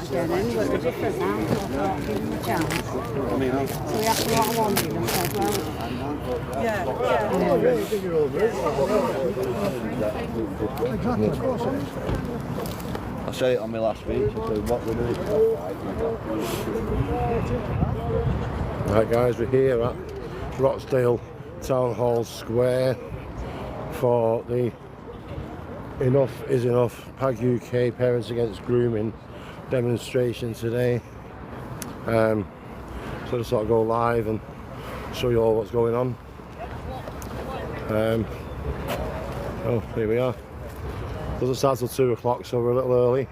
again, but they're different now, so I thought give them a chance. So we asked what I wanted and said, well, I said it on my last speech, I said what we're doing. Right guys, we're here at Rochdale Town Hall Square for the Enough is Enough PAGUK Parents Against Grooming demonstration today. So I just thought I'd go live and show you all what's going on. Oh, here we are. Doesn't start till 2 o'clock, so we're a little early,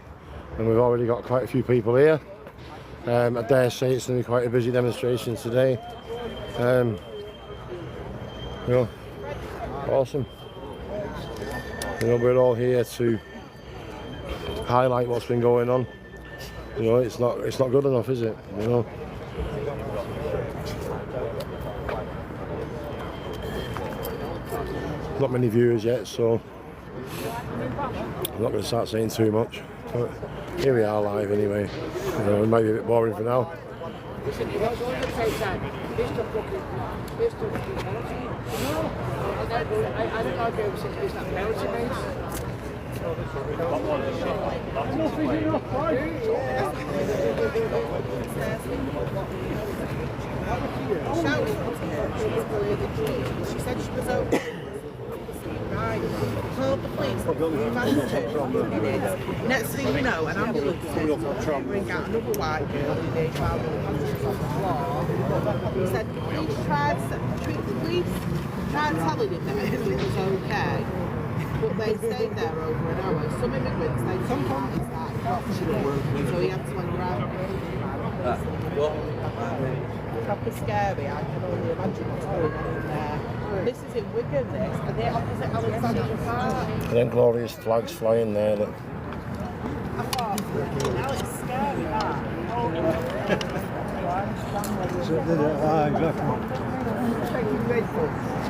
and we've already got quite a few people here. I dare say it's going to be quite a busy demonstration today. You know, awesome. You know, we're all here to highlight what's been going on. You know, it's not good enough, is it? You know. Not many viewers yet, so I'm not going to start saying too much. But here we are live anyway. You know, it might be a bit boring for now. She said she was okay. Right. Called the police. Next thing you know, an ambulance bring out another white girl who they found unconscious on the floor. He said, the police tried telling him that everything was okay. But they stayed there over an hour. Some immigrants, they sometimes started watching it, so he had to unravel. Proper scary, I can only imagine what's going on in there. This is in Wigan, this, and they're opposite Alexandra Park. And then glorious flags flying there, look. I thought, now it's scary, that.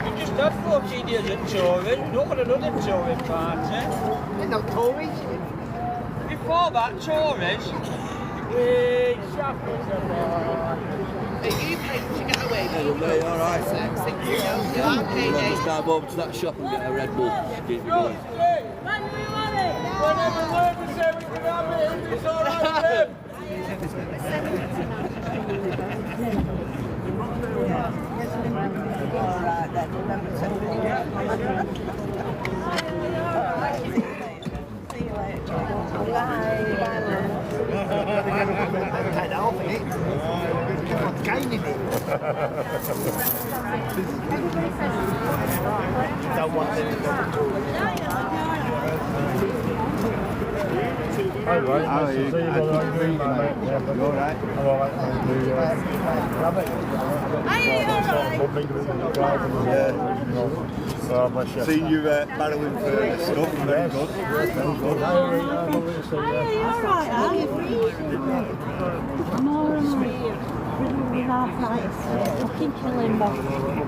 You just had 14 years at touring, not got another touring party. There's no touring. Before that, tourists, we shoppers and Are you paid to get away with it? Hey, all right. You are paid. Just dive over to that shop and get a Red Bull. Keep me going. whenever word to say we can have it, it's all right with him. Alright, nice to see you, brother. How you doing, mate? Yeah, but you're alright. I'm alright, thank you. Oh, bless you. Seen you barreling for stuff, very good. Are you alright, Al? More and more. With arthritis, fucking killing me. Oh,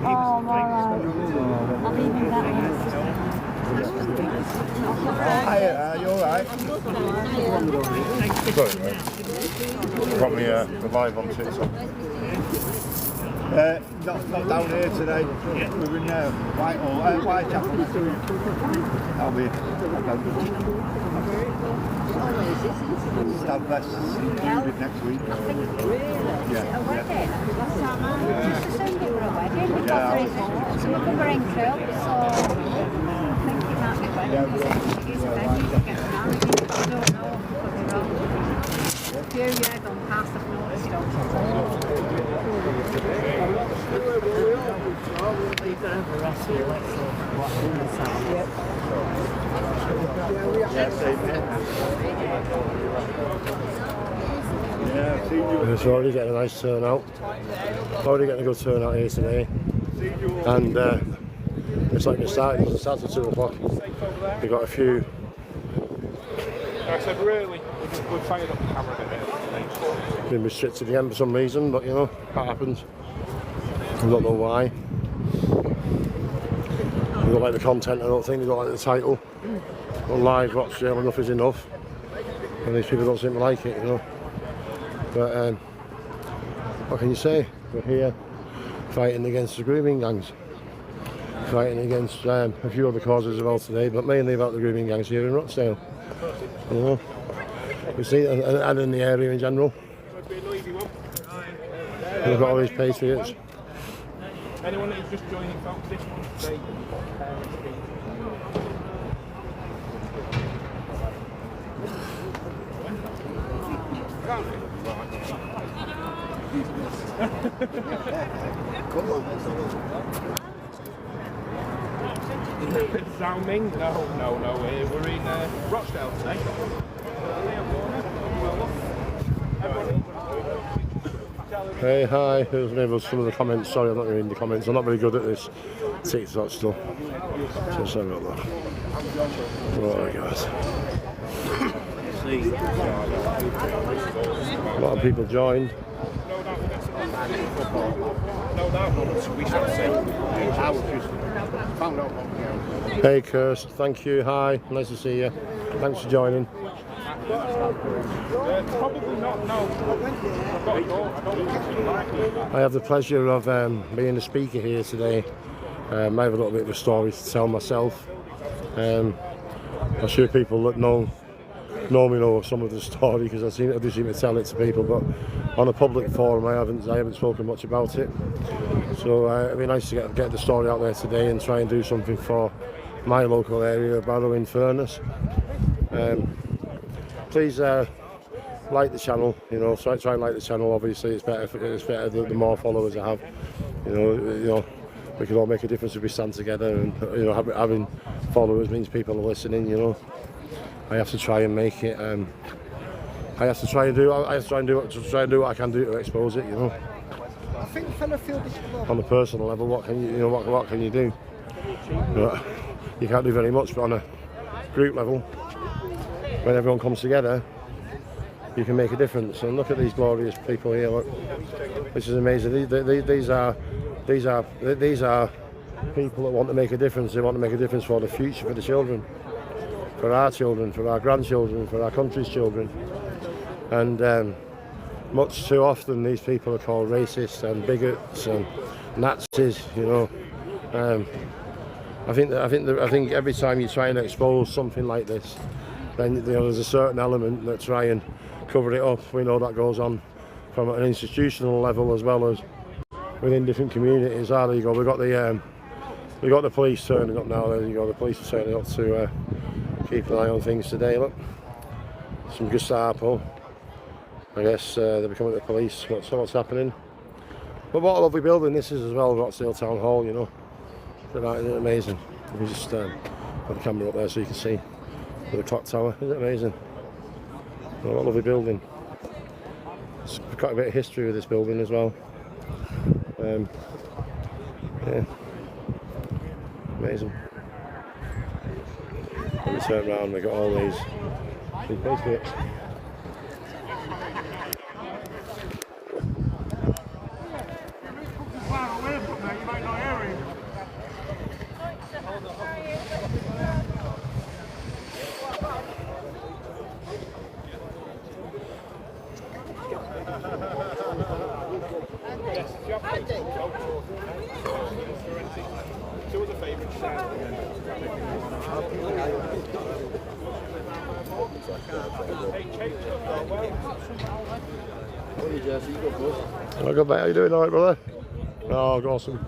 I'm alright. I'll even get Hi, are you alright? Sorry, mate. Got me live on TikTok. Not down here today. We're in Whitechapel. I'll be Stanfest included next week. Yeah. It's already getting a nice turnout. Already getting a good turnout here today. And it's like it doesn't start till 2 o'clock. We've got a few. I said really, we fired up the camera a bit. Been restricted at the end for some reason, but you know, that happens. I don't know why. They don't like the content, I don't think, they don't like the title. But live Rochdale, Enough is Enough. And these people don't seem to like it, you know. But what can you say? We're here fighting against the grooming gangs, fighting against a few other causes as well today, but mainly about the grooming gangs here in Rochdale. You know, we see it, and in the area in general. We've got all these patriots. Anyone who's just joining, folks, this one's the Sounding? No, we're in Rochdale today. Hey, hi, here's maybe some of the comments. Sorry, I'm not reading the comments. I'm not very good at this TikTok stuff. So sorry about that. Right, guys. A lot of people joined. Hey, Kirst, thank you. Hi, nice to see you. Thanks for joining. Probably not, no. I have the pleasure of being a speaker here today. I have a little bit of a story to tell myself. I'm sure people that know me know some of the story because I do seem to tell it to people, but on a public forum I haven't spoken much about it. So it'd be nice to get the story out there today and try and do something for my local area of Barrow in Furness. Please like the channel, you know, try and like the channel. Obviously it's better the more followers I have. You know, we can all make a difference if we stand together, and you know, having followers means people are listening, you know. I have to try and make it. I have to try and do what I can do to expose it. You know. I think fella feel this On a personal level, what can what can you do? You can't do very much, but on a group level, when everyone comes together, you can make a difference. And look at these glorious people here. Look, this is amazing. These are people that want to make a difference. They want to make a difference for the future, for the children. For our children, for our grandchildren, for our country's children. And much too often these people are called racists and bigots and Nazis, you know. I think every time you try and expose something like this, then there's a certain element that try and cover it up. We know that goes on from an institutional level as well as within different communities. There you go. We got the police turning up now. There you go. The police are turning up to keep an eye on things today. Look, some Gestapo. I guess they're becoming the police. What's happening? But what a lovely building this is as well, Rochdale Town Hall. You know, isn't it amazing? Let me just put the camera up there so you can see the clock tower. Isn't it amazing? What a lovely building. There's quite a bit of history with this building as well. Yeah, amazing. Let me turn around, we got all these patriots. Two of the favourites. Well, good mate, how you doing? Alright, brother? Oh, awesome.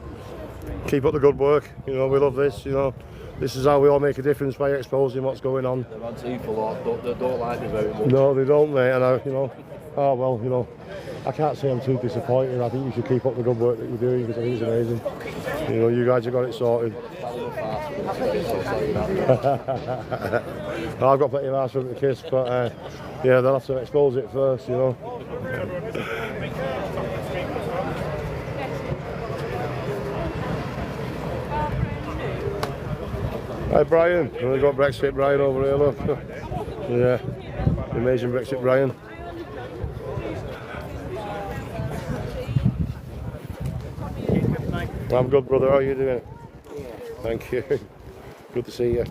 Keep up the good work. You know, we love this. You know, this is how we all make a difference by exposing what's going on. The Antifa lot don't like me very much. No, they don't, mate. And you know, oh well, you know, I can't say I'm too disappointed. I think you should keep up the good work that you're doing because I think it's amazing. You know, you guys have got it sorted. I've got plenty of arse for them to kiss, but yeah, they'll have to expose it first, you know. Hi Brian, we've got Brexit Brian over here, look. Yeah, the amazing Brexit Brian. I'm good, brother, how are you doing? Thank you. Good to see you.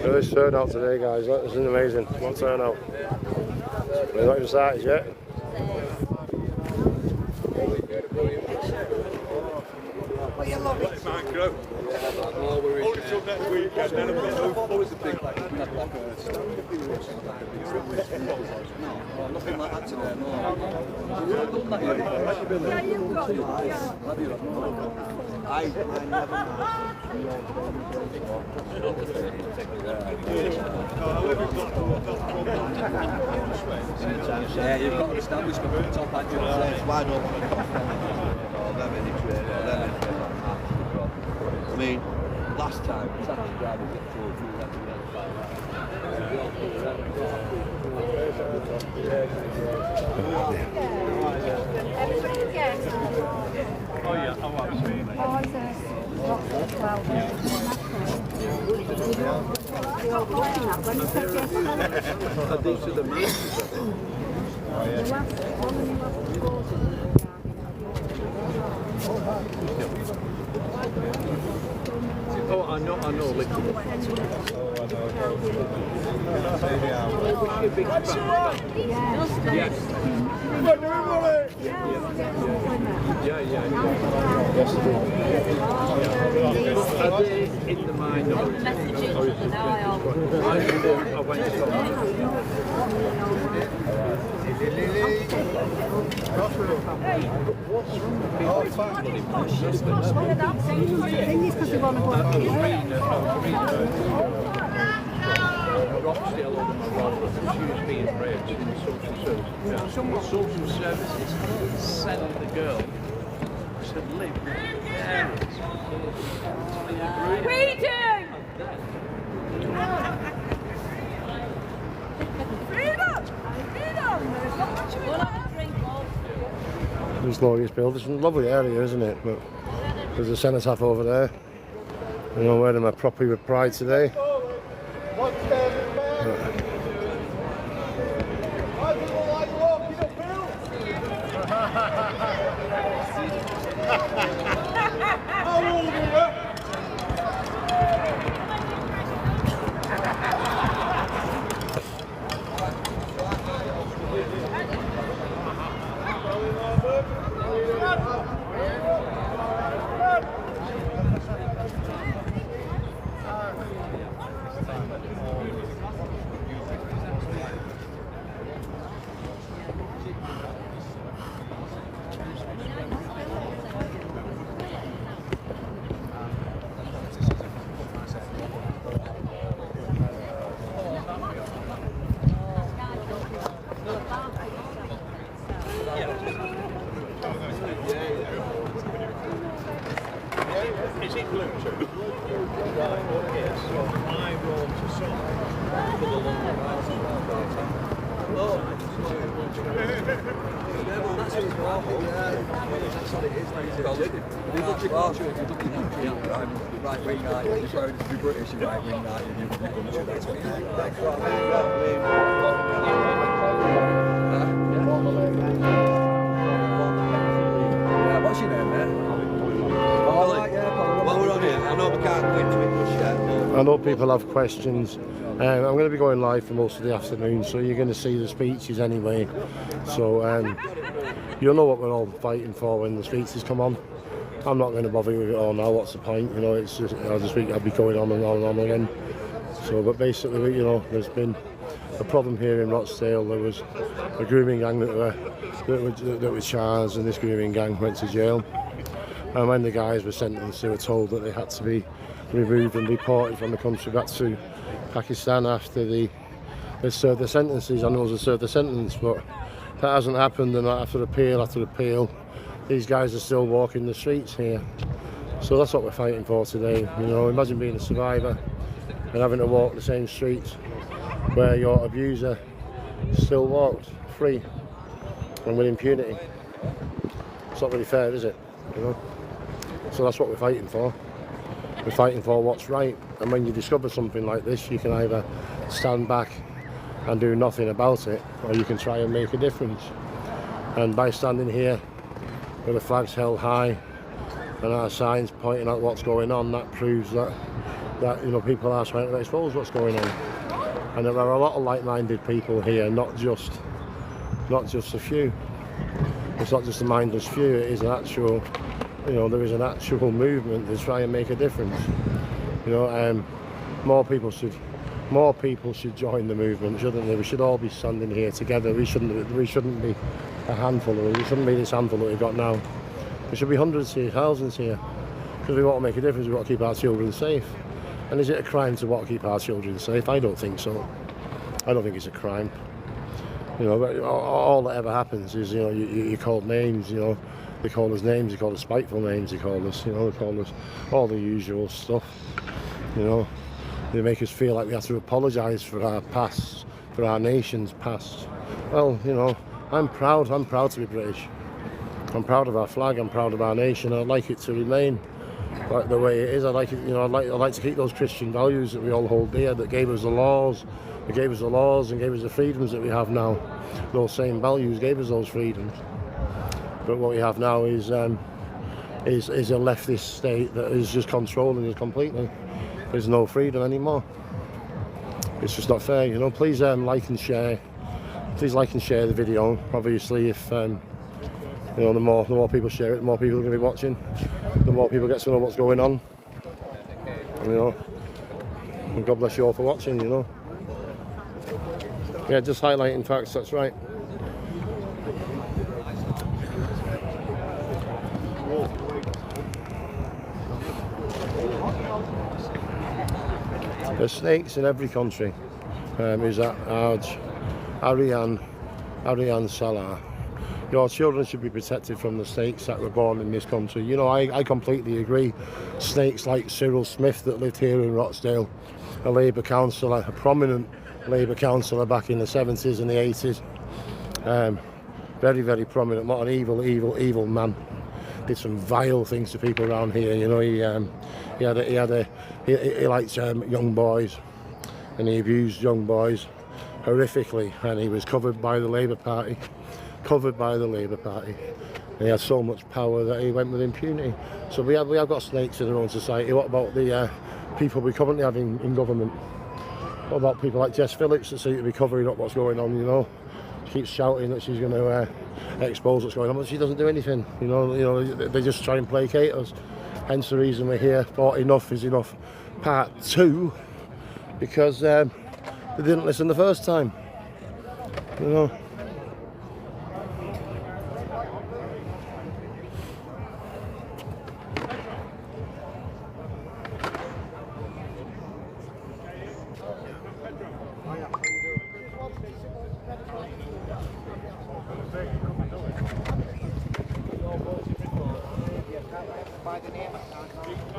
So this turnout today, guys, look, this is amazing. What turnout. We're not even started yet. Nothing like that today, no. I never yeah, you've got to establish the top at your place. Why don't want to cost them any trade or them anything like that? I mean, last time, taxi drivers get told you that you don't find Oh yeah, oh absolutely. these are the masters. Oh, I know, literally. Yes. Yeah. Are they in the minority? Rochdale or the she was being raped in social services. Social services sent the girl to live with her parents. This glorious build. It's a lovely area, isn't it? But there's a cenotaph over there. You know, wearing my properly with pride today. Is it Bluetooth? Right, okay, so I wrote a song for the London House. That's what it's awful. That's what it is, ladies and gentlemen. If you're looking at the right wing night, if you're going to be British, you're right wing night, you're country, that's what it is. Yeah, what's your name, mate? While we're on here, I know we can't go into it just yet. I know people have questions. I'm going to be going live for most of the afternoon, so you're going to see the speeches anyway. So you'll know what we're all fighting for when the speeches come on. I'm not going to bother you with it all now. What's the point? You know, it's just I'll be going on and on and on again. So, but basically, you know, there's been a problem here in Rochdale. There was a grooming gang that was charged, and this grooming gang went to jail. And when the guys were sentenced, they were told that they had to be removed and deported from the country back to Pakistan after they served their sentences. I know they served their sentence, but that hasn't happened, and after appeal, these guys are still walking the streets here. So that's what we're fighting for today. You know, imagine being a survivor and having to walk the same streets where your abuser still walked free and with impunity. It's not really fair, is it? You know? So that's what we're fighting for. We're fighting for what's right, and when you discover something like this, you can either stand back and do nothing about it, or you can try and make a difference. And by standing here with the flags held high and our signs pointing out what's going on, that proves that that, you know, people are trying to expose what's going on, and there are a lot of like-minded people here, not just a few. It's not just a mindless few. It is an actual, you know, there is an actual movement to try and make a difference. You know, more people should join the movement, shouldn't they? We should all be standing here together. We shouldn't be a handful. We shouldn't be this handful that we've got now. There should be hundreds here, thousands here, because we want to make a difference. We want to keep our children safe. And is it a crime to want to keep our children safe? I don't think so. I don't think it's a crime. You know, all that ever happens is, you know, you call names. You know, they call us names. They call us spiteful names. They call us, you know, they call us all the usual stuff. You know, they make us feel like we have to apologise for our past, for our nation's past. Well, you know, I'm proud to be British. I'm proud of our flag, I'm proud of our nation. I'd like it to remain like the way it is. I like it, you know, I'd like to keep those Christian values that we all hold dear, that gave us the laws, and gave us the freedoms that we have now. Those same values gave us those freedoms. But what we have now is a leftist state that is just controlling us completely. There's no freedom anymore. It's just not fair, you know. Please like and share. Please like and share the video. Obviously, if you know, the more people share it, the more people are going to be watching. The more people get to know what's going on. You know. And God bless you all for watching. You know. Yeah, just highlighting facts. That's right. There's snakes in every country. Is that Ariane Salah? Your children should be protected from the snakes that were born in this country. You know, I completely agree. Snakes like Cyril Smith that lived here in Rochdale, a Labour councillor, a prominent Labour councillor back in the 70s and the 80s. Very, very prominent. What an evil man. Did some vile things to people around here. You know, he liked young boys, and he abused young boys horrifically, and he was covered by the Labour Party. And he had so much power that he went with impunity. So we have got snakes in our own society. What about the people we currently have in government? What about people like Jess Phillips that seem to be covering up what's going on? You know, she keeps shouting that she's going to expose what's going on, but she doesn't do anything. You know, they just try and placate us. Hence the reason we're here for Enough is Enough Part 2, because they didn't listen the first time. You know.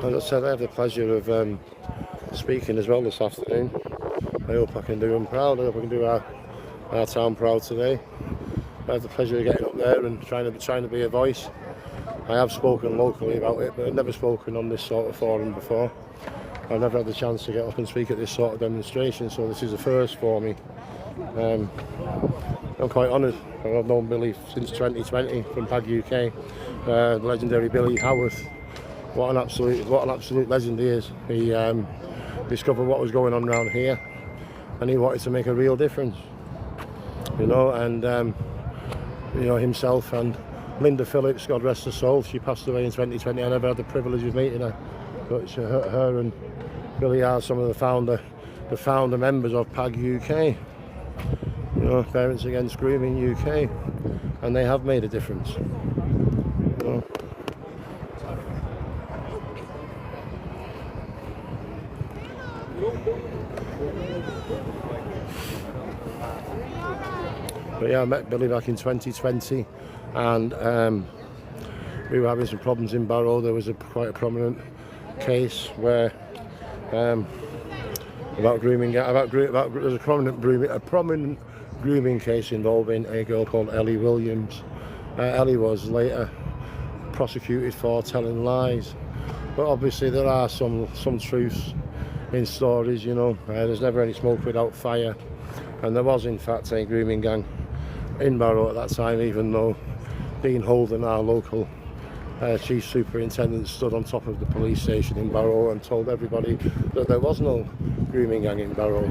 As I said, I have the pleasure of speaking as well this afternoon. I hope I can do them proud. I hope I can do our town proud today. I have the pleasure of getting up there and trying to be a voice. I have spoken locally about it, but I've never spoken on this sort of forum before. I've never had the chance to get up and speak at this sort of demonstration, so this is a first for me. I'm quite honoured. I've known Billy since 2020 from PAGUK UK. The legendary Billy Howarth. What an absolute legend he is. He discovered what was going on around here, and he wanted to make a real difference. You know, and you know, himself and Linda Phillips, God rest her soul, she passed away in 2020. I never had the privilege of meeting her, but her and Billy are some of the founder members of PAGUK UK. You know, Parents Against Grooming UK, and they have made a difference. You know. But yeah, I met Billy back in 2020, and we were having some problems in Barrow. There was quite a prominent case where about grooming. There was a prominent grooming case involving a girl called Ellie Williams. Ellie was later prosecuted for telling lies, but obviously there are some truths in stories. You know, there's never any smoke without fire, and there was in fact a grooming gang in Barrow at that time, even though Dean Holden, our local Chief Superintendent stood on top of the police station in Barrow and told everybody that there was no grooming gang in Barrow.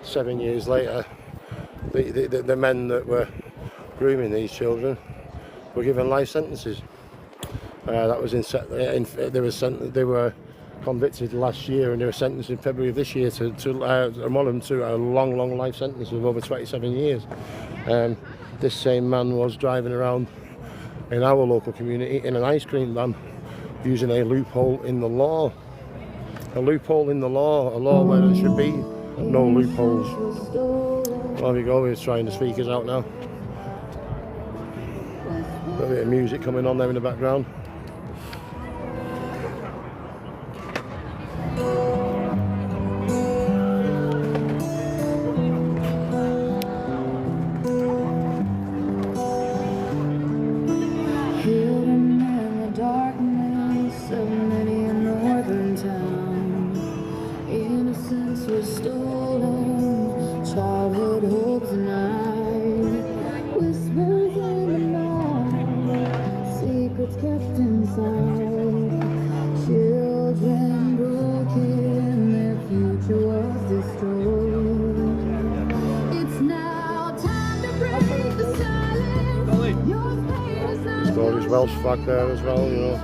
7 years later, the men that were grooming these children were given life sentences. That was they were convicted last year, and they were sentenced in February of this year to one of them to a long life sentence of over 27 years. This same man was driving around in our local community in an ice cream van using a loophole in the law. A loophole in the law, a law where there should be no loopholes. There we go, he's trying the speakers out now. A bit of music coming on there in the background. Welsh flag there as well, you know.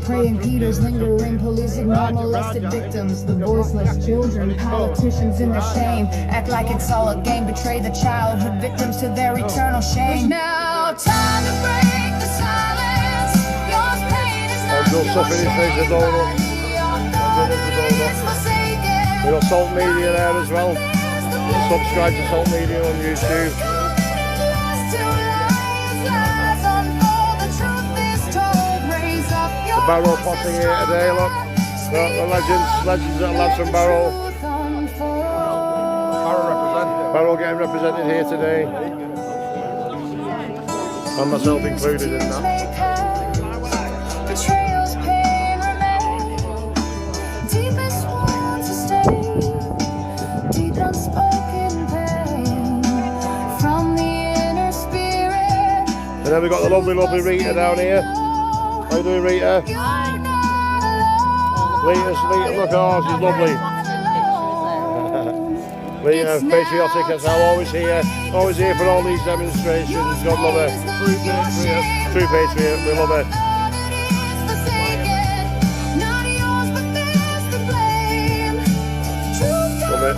Praying Peters, lingering, police ignore molested victims, the voiceless children, politicians in their shame, act like it's all a game, betray the childhood victims to their eternal shame. Now time to break the silence, your pain is not your shame, We've got Salt Media there as well. Subscribe to Salt Media on YouTube. Barrow posse here today, look. The legends and lads from Barrow. Barrow getting represented here today. And myself included in that. And then we've got the lovely Rita down here. How you doing, Rita? Rita, look, oh, she's lovely. Rita, patriotic as hell, always here for all these demonstrations. God love her. True patriot, we love her. Love it.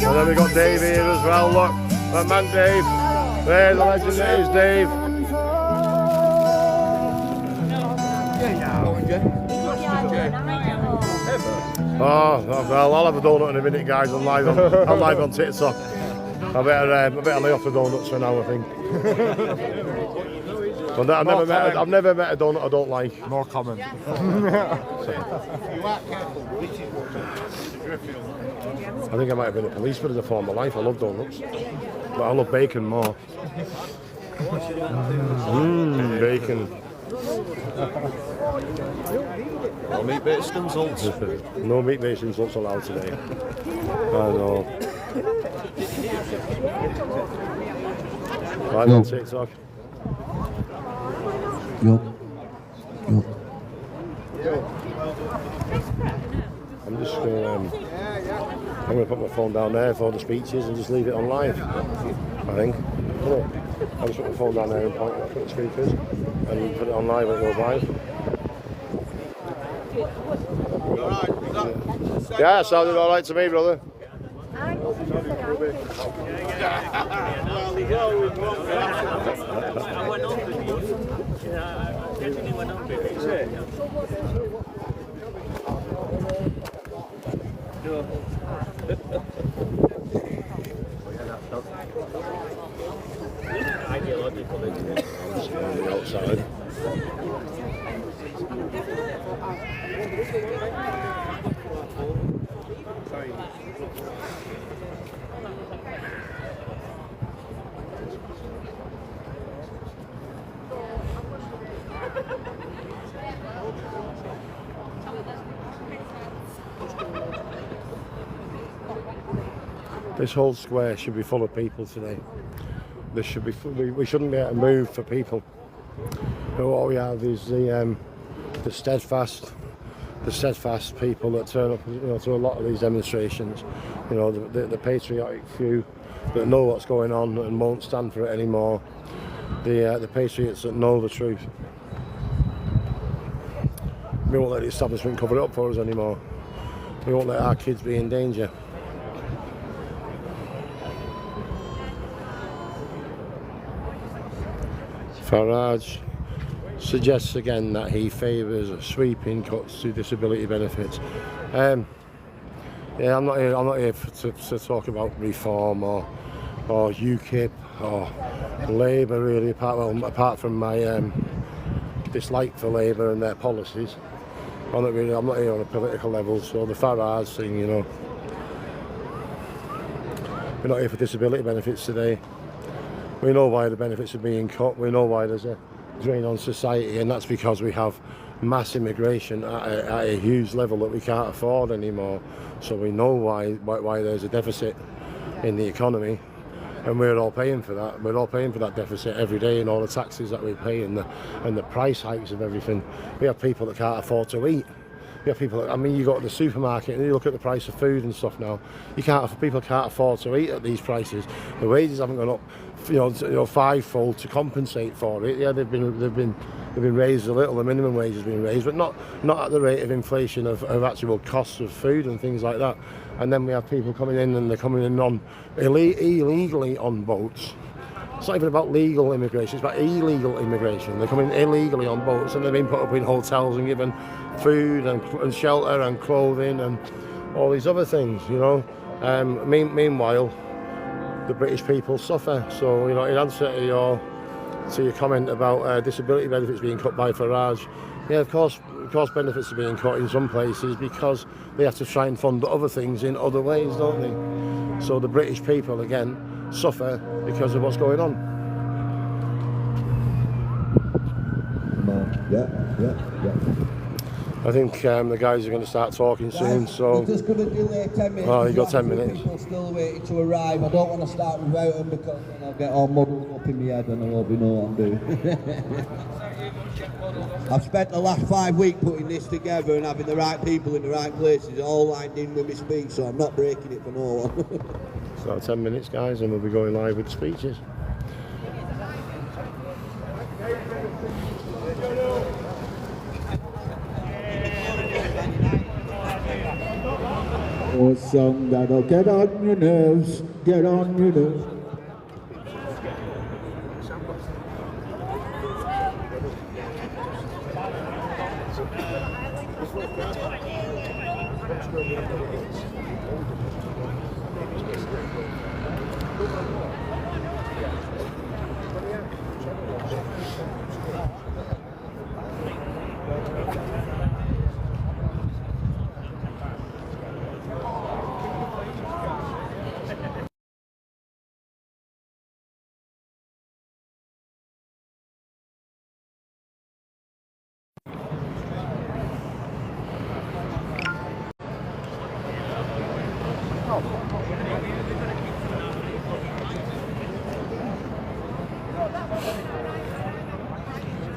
And then we got Dave here as well, look. That man Dave. There, the legend that is Dave. Oh, well, I'll have a donut in a minute, guys. I'm live on TikTok. I better lay off the donuts for now, I think. But I've never met a donut I don't like. More common. I think I might have been a policeman as a former life. I love donuts, but I love bacon more. Bacon. No meat based insults. No meat based insults allowed today. I know. Right on TikTok. I'm just going to put my phone down there for the speeches and just leave it on live, I think. I'll just put my phone down there and point it at the speakers and put it on live when it goes live. Yeah, sounded alright to me, brother. On the outside. This whole square should be full of people today. This should be. We shouldn't be able to move for people. But what we have is the steadfast people that turn up, to a lot of these demonstrations. The patriotic few that know what's going on and won't stand for it anymore. The patriots that know the truth. We won't let the establishment cover it up for us anymore. We won't let our kids be in danger. Farage suggests again that he favours sweeping cuts to disability benefits. Yeah, I'm not here to talk about reform or UKIP or Labour really. Apart from my dislike for Labour and their policies, I'm not here on a political level. So the Farage thing, we're not here for disability benefits today. We know why the benefits are being cut. We know why there's a drain on society, and that's because we have mass immigration at a huge level that we can't afford anymore. So we know why there's a deficit in the economy, and we're all paying for that. We're all paying for that deficit every day, and all the taxes that we pay, and the price hikes of everything. We have people that can't afford to eat. We have people that, you go to the supermarket and you look at the price of food and stuff now. People can't afford to eat at these prices. The wages haven't gone up, fivefold to compensate for it. Yeah, they've been raised a little. The minimum wage has been raised, but not at the rate of inflation of actual costs of food and things like that. And then we have people coming in, and they're coming in illegally on boats. It's not even about legal immigration, it's about illegal immigration. They're coming illegally on boats, and they're being put up in hotels and given food and shelter and clothing and all these other things, Meanwhile, the British people suffer. So, in answer to your comment about disability benefits being cut by Farage, yeah, of course benefits are being cut in some places because they have to try and fund other things in other ways, don't they? So the British people, again, suffer because of what's going on. Yeah. I think the guys are going to start talking soon, so... We're just going to delay 10 minutes. Oh, you've got 10 minutes. People still waiting to arrive. I don't want to start without them because then I'll get all muddled up in my head and I won't know what I'm doing. I've spent the last 5 weeks putting this together and having the right people in the right places, all lined in with my speech, so I'm not breaking it for no one. So 10 minutes, guys, and we'll be going live with the speeches. Oh, song that'll get on your nerves, get on your nerves.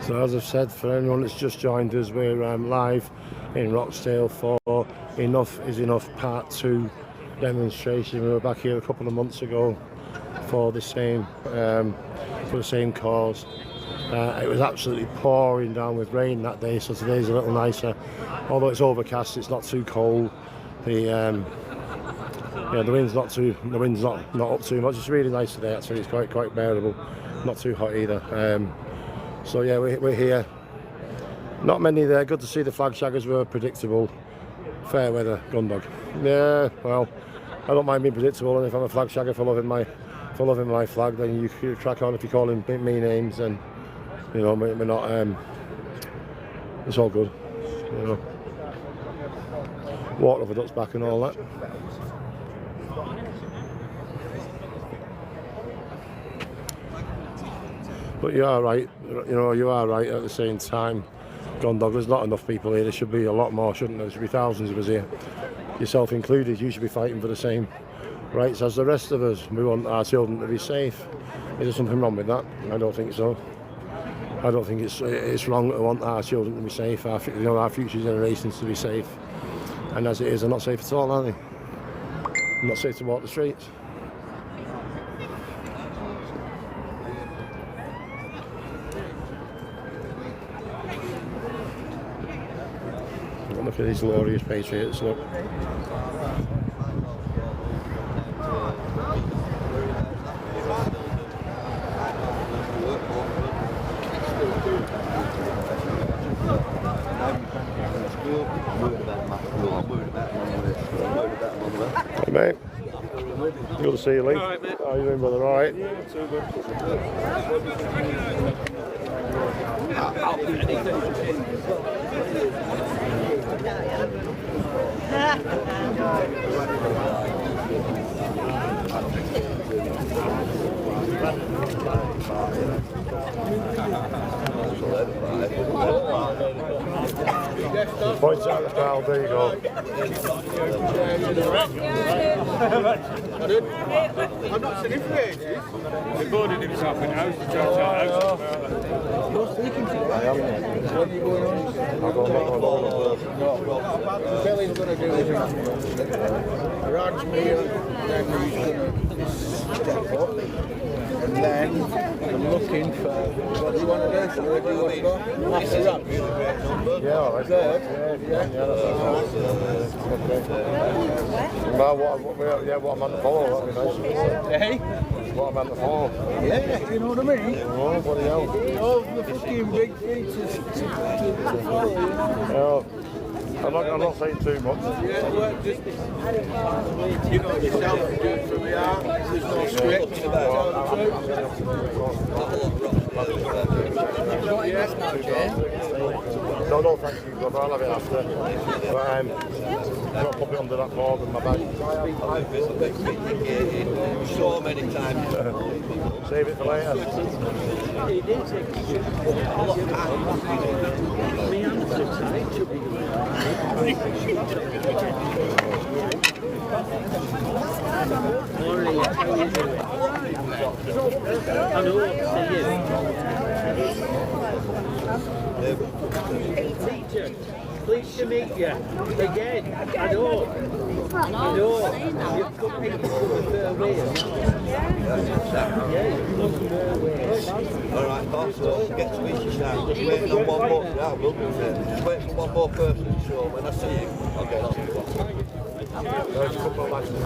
So as I've said, for anyone that's just joined us, we're live in Rochdale for Enough is Enough Part 2 demonstration. We were back here a couple of months ago for the same cause. It was absolutely pouring down with rain that day, so today's a little nicer. Although it's overcast, it's not too cold. The wind's not up too much. It's really nice today. Actually, it's quite bearable. Not too hot either. So yeah, we're here. Not many there. Good to see the flag shaggers were predictable. Fair weather, Gundog. Yeah, well, I don't mind being predictable, and if I'm a flag shagger for loving my flag, then you crack on. If you call him me names, then you know we're not. It's all good, you know. Water over ducks back and all that. But you are right, you are right at the same time, Gondog, there's not enough people here. There should be a lot more, shouldn't there? There should be thousands of us here, yourself included. You should be fighting for the same rights as the rest of us. We want our children to be safe. Is there something wrong with that? I don't think so. I don't think it's wrong to want our children to be safe, our future generations to be safe. And as it is, they're not safe at all, are they? They're not safe to walk the streets. Look at these glorious patriots, look. Hey mate, good to see you, Lee. Alright, mate. How are you doing, brother? Alright? Yeah, too good. Points out the crowd, there you go. I've not seen him for ages. He boarded himself in house to judge our house. You're speaking to me, what are you going on? I'll go back. Billy's going to do it. Raj me, then he's going to step up. And then I'm looking for what do you want to do? Where do you want to go? After Raj? Yeah, all right. Yeah, that's okay. Well, what I'm on the follow, that'd be nice. Hey? What I'm on the follow. Yeah, you know what I mean? Oh, bloody hell. Oh, the fucking big features to follow, I'm not saying too much. Yeah, well, just, you know yourself, do it from the heart, there's no script. No, thank you, brother. I'll have it after. But I'm going to pop it under that board in my bag. I've been so many times. Save it for later. Pleased to meet you again. I know. You've got people coming their way. Alright, boss, so get to each now. Just waiting on one more. Yeah, we'll do it. Just waiting for one more person to show. When I see you, I'll get off the boss. There's a couple of lads in the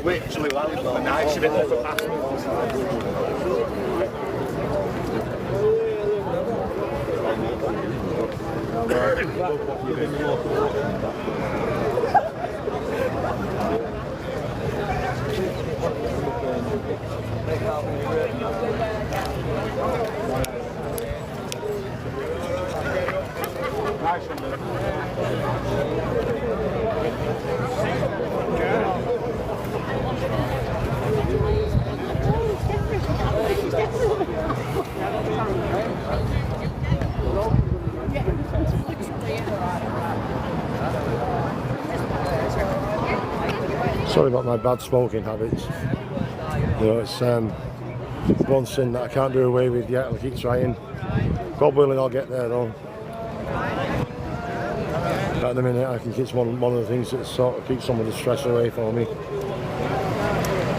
Wait till it lands on the nice bit of the pass. Nice one, Sorry about my bad smoking habits. You know, it's one sin that I can't do away with yet. I'll keep trying. God willing, I'll get there though. At the minute, I think it's one of the things that sort of keeps some of the stress away for me.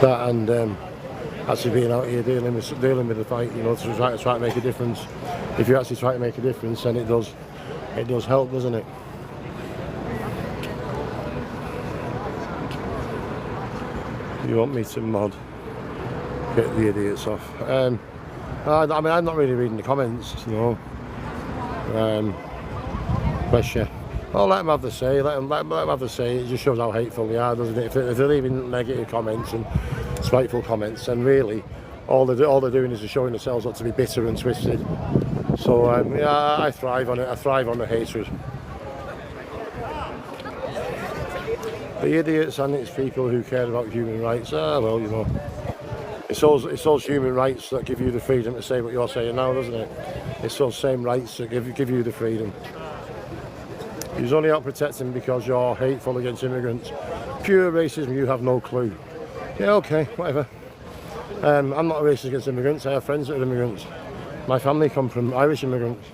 That and actually being out here dealing with the fight, you know, to try to make a difference. If you actually try to make a difference, then it does help, doesn't it? You want me to mod? Get the idiots off. I mean, I'm not really reading the comments, you know. Bless you. Oh, let them have the say. Let them have the say. It just shows how hateful they are, doesn't it? If they're leaving negative comments and spiteful comments, then really all they're doing is showing themselves not to be bitter and twisted. So yeah, I thrive on it. I thrive on the hatred. The idiots and it's people who care about human rights. Well, you know, it's those human rights that give you the freedom to say what you're saying now, doesn't it? It's those same rights that give you the freedom. You're only out protecting because you're hateful against immigrants. Pure racism, you have no clue. Yeah, okay, whatever. I'm not racist against immigrants. I have friends that are immigrants. My family come from Irish immigrants.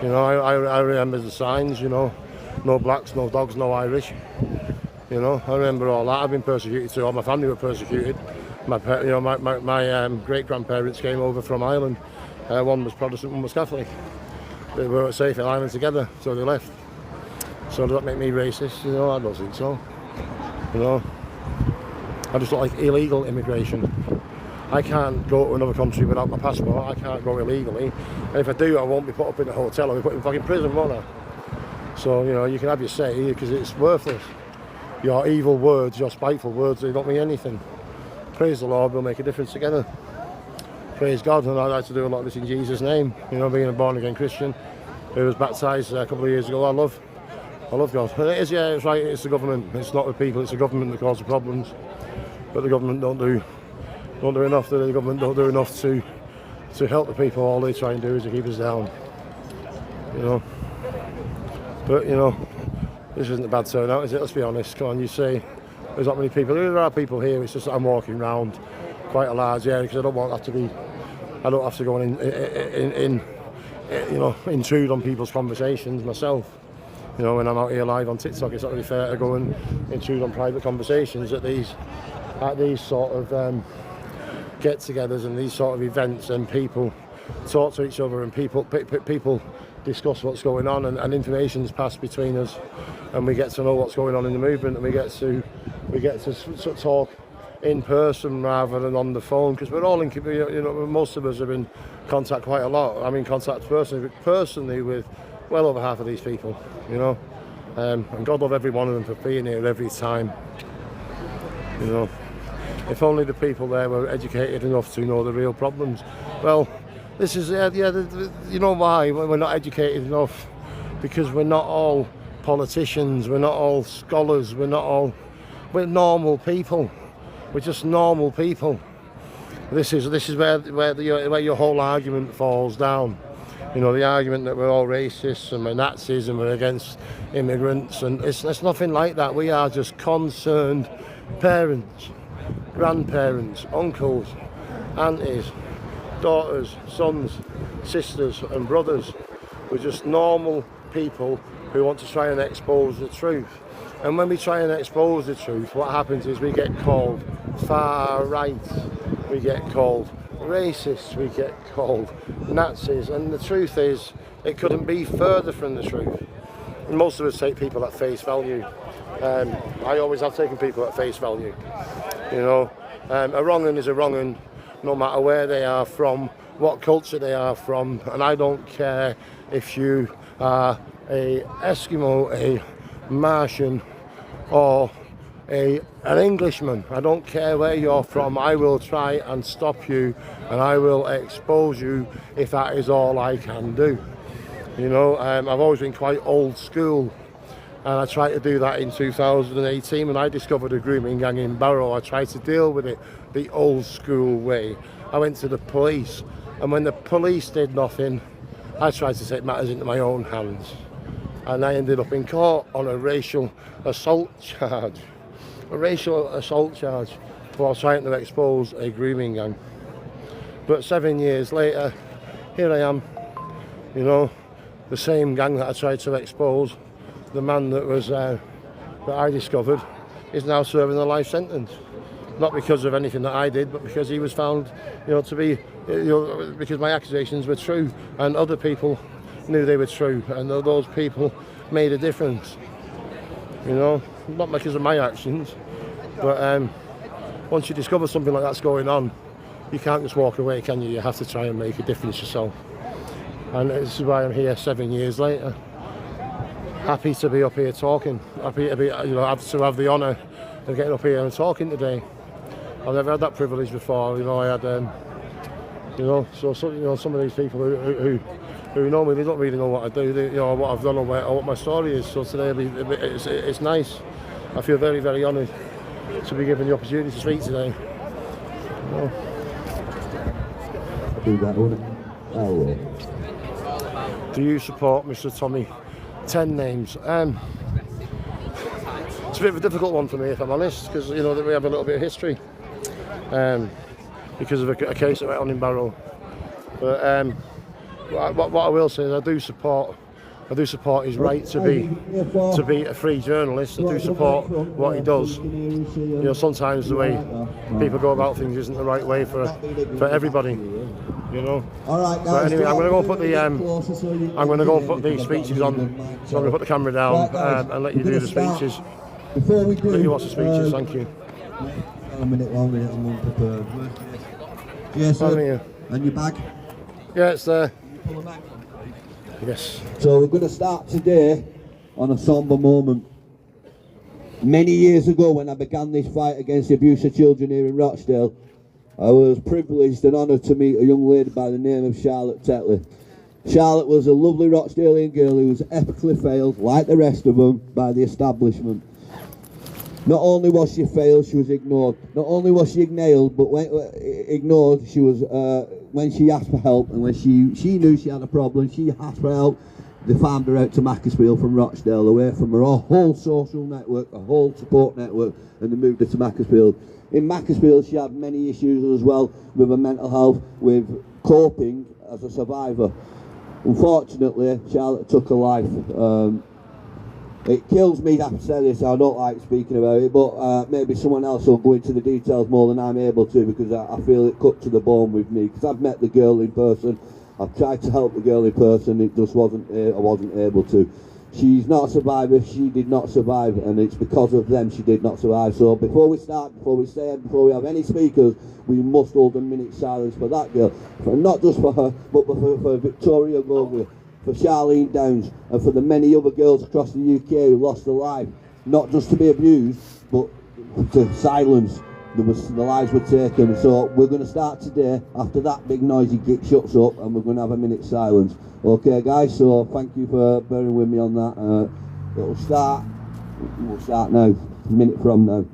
You know, I remember the signs, you know, no blacks, no dogs, no Irish. You know, I remember all that. I've been persecuted too. All my family were persecuted. My great-grandparents came over from Ireland. One was Protestant, one was Catholic. They were safe in Ireland together, so they left. So does that make me racist? You know, I don't think so. You know, I just don't like illegal immigration. I can't go to another country without my passport. I can't go illegally. And if I do, I won't be put up in a hotel. I'll be put in fucking prison, won't I? So, you know, you can have your say because it's worthless. Your evil words, your spiteful words, they don't mean anything. Praise the Lord, we'll make a difference together. Praise God, and I'd like to do a lot of this in Jesus' name. You know, being a born-again Christian who was baptised a couple of years ago, I love God. And it is, yeah, it's right, it's the government. It's not the people, it's the government that causes the problems. But the government don't do enough. The government don't do enough to help the people. All they try and do is to keep us down. You know. But, you know, this isn't a bad turnout, is it? Let's be honest. Come on, you say there's not many people. There are people here, it's just that I'm walking around quite a large area because I don't want that to be, I don't have to go and you know, intrude on people's conversations myself. You know, when I'm out here live on TikTok, it's not really fair to go and intrude on private conversations at these sort of get-togethers and these sort of events, and people talk to each other and people discuss what's going on, and information's passed between us, and we get to know what's going on in the movement, and we get to talk in person rather than on the phone, because we're all in, you know, most of us are in contact quite a lot. I'm in contact personally with well over half of these people, you know, and God love every one of them for being here every time. You know, if only the people there were educated enough to know the real problems. Well, this is you know why we're not educated enough? Because we're not all politicians, we're not all scholars, we're normal people. We're just normal people. This is where your whole argument falls down. You know, the argument that we're all racists and we're Nazis and we're against immigrants, and it's nothing like that. We are just concerned parents, grandparents, uncles, aunties, daughters, sons, sisters and brothers. We're just normal people who want to try and expose the truth. And when we try and expose the truth, what happens is we get called far right, we get called racists, we get called Nazis, and the truth is it couldn't be further from the truth. And most of us take people at face value. I always have taken people at face value. You know, a wrong-un is a wrong-un, no matter where they are from, what culture they are from, and I don't care if you are a Eskimo, a Martian, or an Englishman. I don't care where you're from. I will try and stop you, and I will expose you if that is all I can do. You know, I've always been quite old school, and I tried to do that in 2018 when I discovered a grooming gang in Barrow. I tried to deal with it the old school way. I went to the police, and when the police did nothing, I tried to take matters into my own hands, and I ended up in court on a racial assault charge. a racial assault charge while trying to expose a grooming gang. But 7 years later, here I am, you know, the same gang that I tried to expose. The man that was that I discovered is now serving a life sentence, not because of anything that I did, but because he was found, you know, to be, you know, because my accusations were true, and other people knew they were true, and those people made a difference. You know, not because of my actions, but once you discover something like that's going on, you can't just walk away, can you? You have to try and make a difference yourself. And this is why I'm here 7 years later. Happy to be up here talking. Happy to be, you know, to have the honour of getting up here and talking today. I've never had that privilege before. You know, I had, you know, so you know, some of these people who know me, they don't really know what I do, you know, what I've done or what my story is. So today it's nice. I feel very, very honoured to be given the opportunity to speak today. You know. Do you support Mr. Tommy? 10 names. It's a bit of a difficult one for me, if I'm honest, because you know that we have a little bit of history because of a case that went on in Barrow. But what I will say is I do support his right to be a free journalist. I do support what he does. You know, sometimes the way people go about things isn't the right way for everybody. You know. All right, guys, but anyway, I'm going to go and put the speeches on. So I'm going to put the camera down and let you do the speeches. Before we do, let you watch the speeches. Thank you. A minute, I'm unprepared. Yes, sir. And your bag? Yeah, it's there. Yes. So we're going to start today on a somber moment. Many years ago, when I began this fight against the abuse of children here in Rochdale, I was privileged and honoured to meet a young lady by the name of Charlotte Tetley. Charlotte was a lovely Rochdalian girl who was epically failed, like the rest of them, by the establishment. Not only was she failed, she was ignored. Not only was she ignored, but ignored, she was when she asked for help, and when she knew she had a problem, she asked for help. They farmed her out to Macclesfield from Rochdale, away from her whole social network, a whole support network, and they moved her to Macclesfield. In Macclesfield, she had many issues as well with her mental health, with coping as a survivor. Unfortunately, Charlotte took her life. It kills me to have to say this, I don't like speaking about it, but maybe someone else will go into the details more than I'm able to, because I feel it cut to the bone with me, because I've met the girl in person, I've tried to help the girl in person, it just wasn't, I wasn't able to. She's not a survivor, she did not survive, and it's because of them she did not survive. So before we start, before we have any speakers, we must hold a minute's silence for that girl, not just for her, but for Victoria Goldway, for Charlene Downs, and for the many other girls across the UK who lost their life, not just to be abused, but to silence. The lives were taken. So we're going to start today. After that big noisy git shuts up, and we're going to have a minute's silence. Okay, guys. So thank you for bearing with me on that. We'll start now. A minute from now.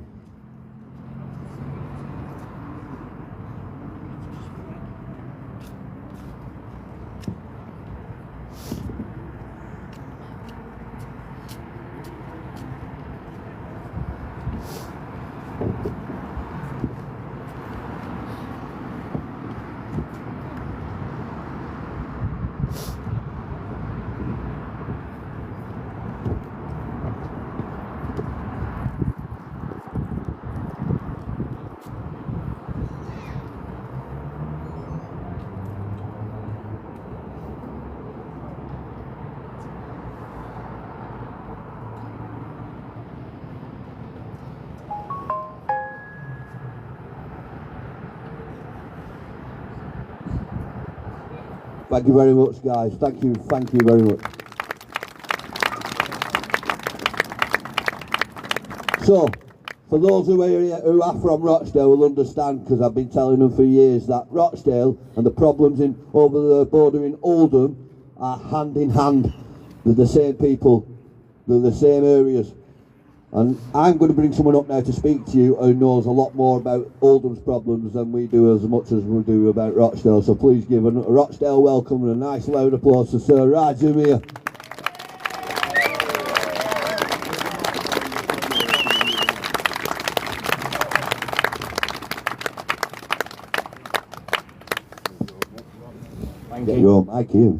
Thank you very much, guys. Thank you very much. So, for those who are from Rochdale will understand, because I've been telling them for years, that Rochdale and the problems over the border in Oldham are hand in hand. They're the same people, they're the same areas. And I'm going to bring someone up now to speak to you who knows a lot more about Oldham's problems than we do, as much as we do about Rochdale. So please give a Rochdale welcome and a nice loud applause to Sir Rajamir. Get your own mic here.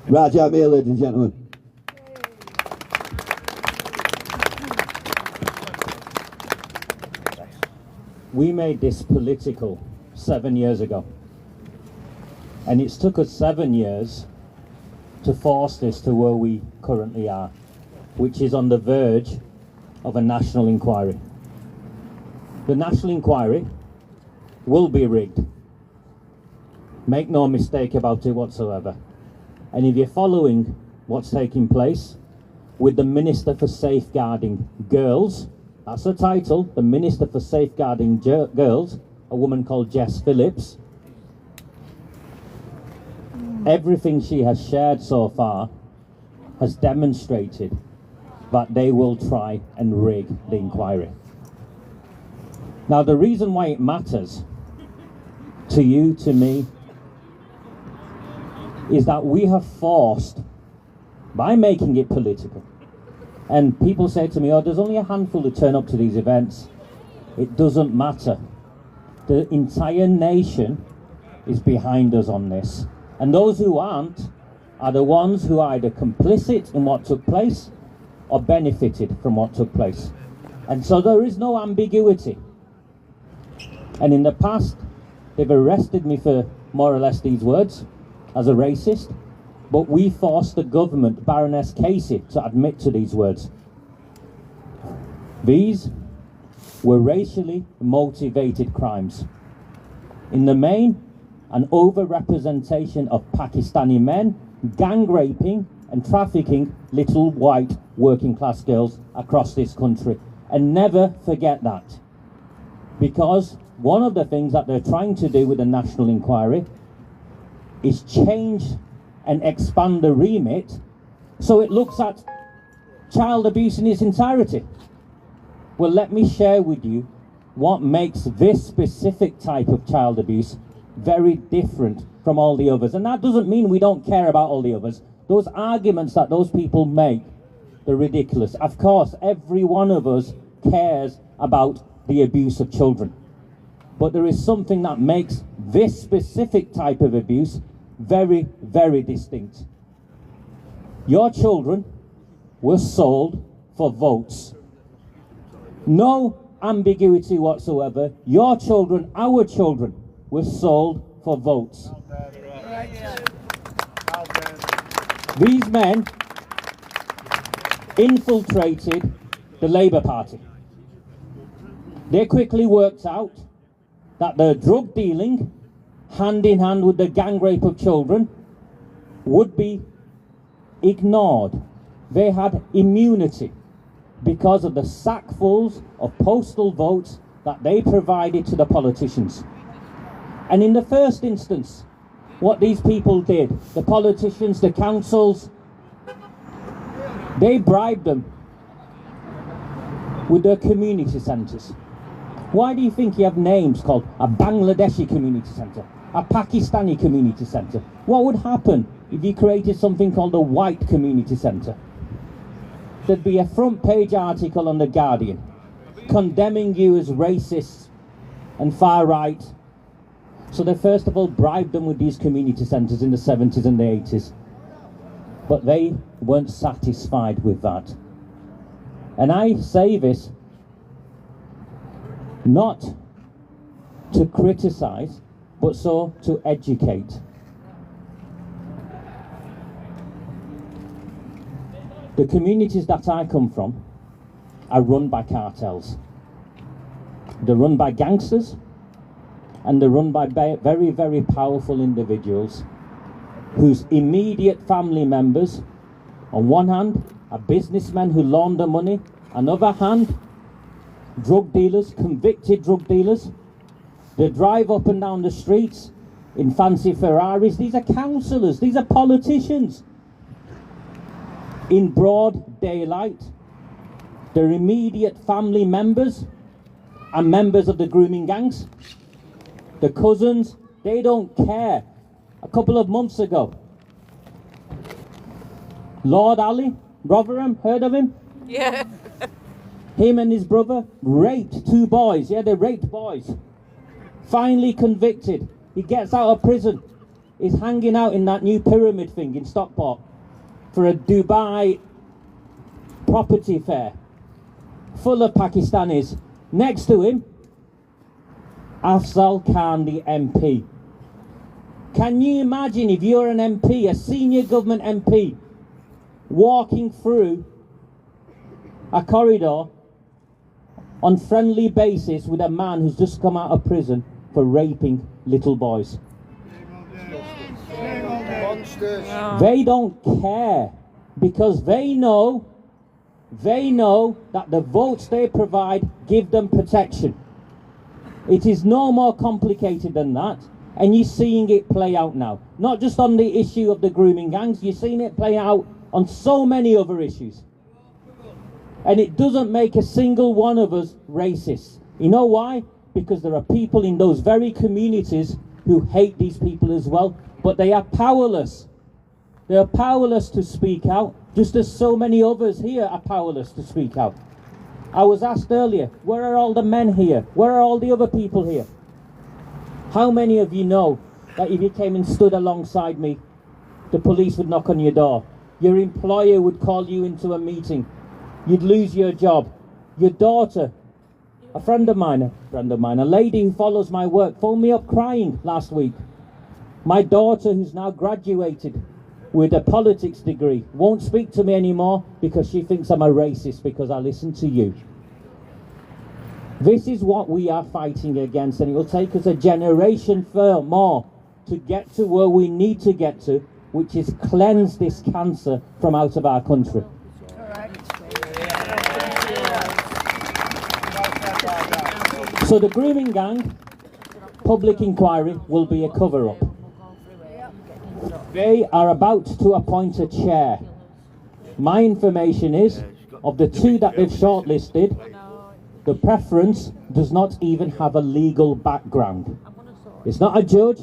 Right, out here, ladies and gentlemen. We made this political 7 years ago. And it's took us 7 years to force this to where we currently are, which is on the verge of a national inquiry. The national inquiry will be rigged. Make no mistake about it whatsoever. And if you're following what's taking place with the Minister for Safeguarding Girls, that's the title, the Minister for Safeguarding Girls, a woman called Jess Phillips, everything she has shared so far has demonstrated that they will try and rig the inquiry. Now, the reason why it matters to you, to me, is that we have forced, by making it political, and people say to me, oh, there's only a handful who turn up to these events. It doesn't matter. The entire nation is behind us on this. And those who aren't are the ones who are either complicit in what took place or benefited from what took place. And so there is no ambiguity. And in the past, they've arrested me for more or less these words as a racist, but we forced the government, Baroness Casey, to admit to these words. These were racially motivated crimes. In the main, an overrepresentation of Pakistani men gang raping and trafficking little white working class girls across this country. And never forget that. Because one of the things that they're trying to do with the national inquiry is change and expand the remit so it looks at child abuse in its entirety. Well, let me share with you what makes this specific type of child abuse very different from all the others. And that doesn't mean we don't care about all the others. Those arguments that those people make, they're ridiculous. Of course, every one of us cares about the abuse of children. But there is something that makes this specific type of abuse very, very distinct. Your children were sold for votes. No ambiguity whatsoever. Your children, our children, were sold for votes. These men infiltrated the Labour Party. They quickly worked out that the drug dealing, hand in hand with the gang rape of children, would be ignored. They had immunity because of the sackfuls of postal votes that they provided to the politicians. And in the first instance, what these people did, the politicians, the councils, they bribed them with their community centres. Why do you think you have names called a Bangladeshi community centre, a Pakistani community centre? What would happen if you created something called a white community centre? There'd be a front page article on The Guardian condemning you as racists and far right. So they first of all bribed them with these community centres in the 70s and the 80s. But they weren't satisfied with that. And I say this not to criticise, but so to educate. The communities that I come from are run by cartels. They're run by gangsters, and they're run by very, very powerful individuals whose immediate family members, on one hand, are businessmen who launder money, on the other hand, drug dealers, convicted drug dealers. They drive up and down the streets in fancy Ferraris. These are councillors, these are politicians. In broad daylight, their immediate family members are members of the grooming gangs. The cousins, they don't care. A couple of months ago, Lord Ali, Rotherham, heard of him? Yeah. Him and his brother raped 2 boys. Yeah, they raped boys. Finally convicted. He gets out of prison. is hanging out in that new pyramid thing in Stockport for a Dubai property fair full of Pakistanis. Next to him, Afzal Khan, the MP. Can you imagine if you're an MP, a senior government MP, walking through a corridor on friendly basis with a man who's just come out of prison for raping little boys? They don't care because they know that the votes they provide give them protection. It is no more complicated than that, and you're seeing it play out now. Not just on the issue of the grooming gangs, you're seeing it play out on so many other issues. And it doesn't make a single one of us racist. You know why? Because there are people in those very communities who hate these people as well, but they are powerless. They are powerless to speak out, just as so many others here are powerless to speak out. I was asked earlier, where are all the men here? Where are all the other people here? How many of you know that if you came and stood alongside me, the police would knock on your door? Your employer would call you into a meeting. You'd lose your job. Your daughter, a friend of mine, a lady who follows my work, phoned me up crying last week. My daughter, who's now graduated with a politics degree, won't speak to me anymore because she thinks I'm a racist because I listen to you. This is what we are fighting against, and it will take us a generation more to get to where we need to get to, which is cleanse this cancer from out of our country. So the grooming gang public inquiry will be a cover-up. They are about to appoint a chair. My information is, of the two that they've shortlisted, the preference does not even have a legal background. It's not a judge,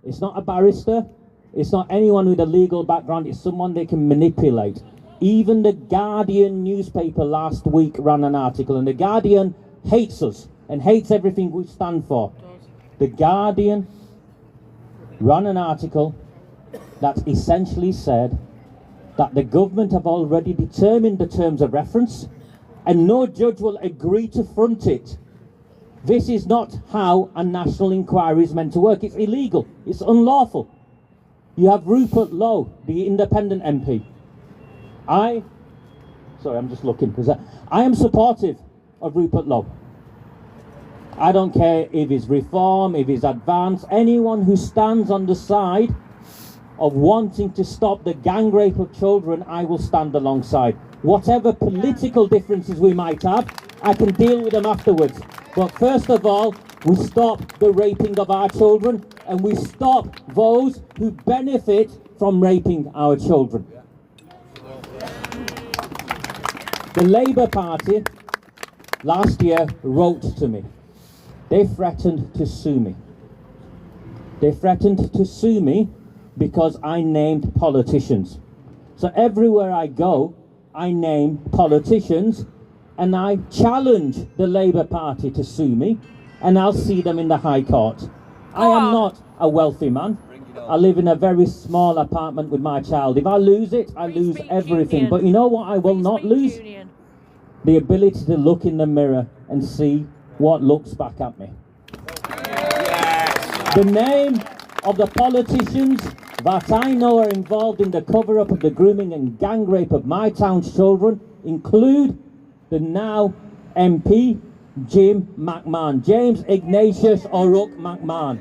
it's not a barrister, it's not anyone with a legal background, it's someone they can manipulate. Even the Guardian newspaper last week ran an article, and the Guardian hates us and hates everything we stand for. The Guardian ran an article that essentially said that the government have already determined the terms of reference and no judge will agree to front it. This is not how a national inquiry is meant to work. It's illegal. It's unlawful. You have Rupert Lowe, the independent MP. I am supportive of Rupert Lowe. I don't care if he's reform, if he's advance, anyone who stands on the side of wanting to stop the gang rape of children, I will stand alongside. Whatever political differences we might have, I can deal with them afterwards. But first of all, we stop the raping of our children, and we stop those who benefit from raping our children. The Labour Party last year wrote to me. They threatened to sue me. They threatened to sue me because I named politicians. So everywhere I go, I name politicians, and I challenge the Labour Party to sue me, and I'll see them in the High Court. I am not a wealthy man. I live in a very small apartment with my child. If I lose it, I lose everything. But you know what I will not lose? The ability to look in the mirror and see what looks back at me. The name of the politicians that I know are involved in the cover-up of the grooming and gang rape of my town's children include the now MP, Jim McMahon, James Ignatius O'Rourke McMahon,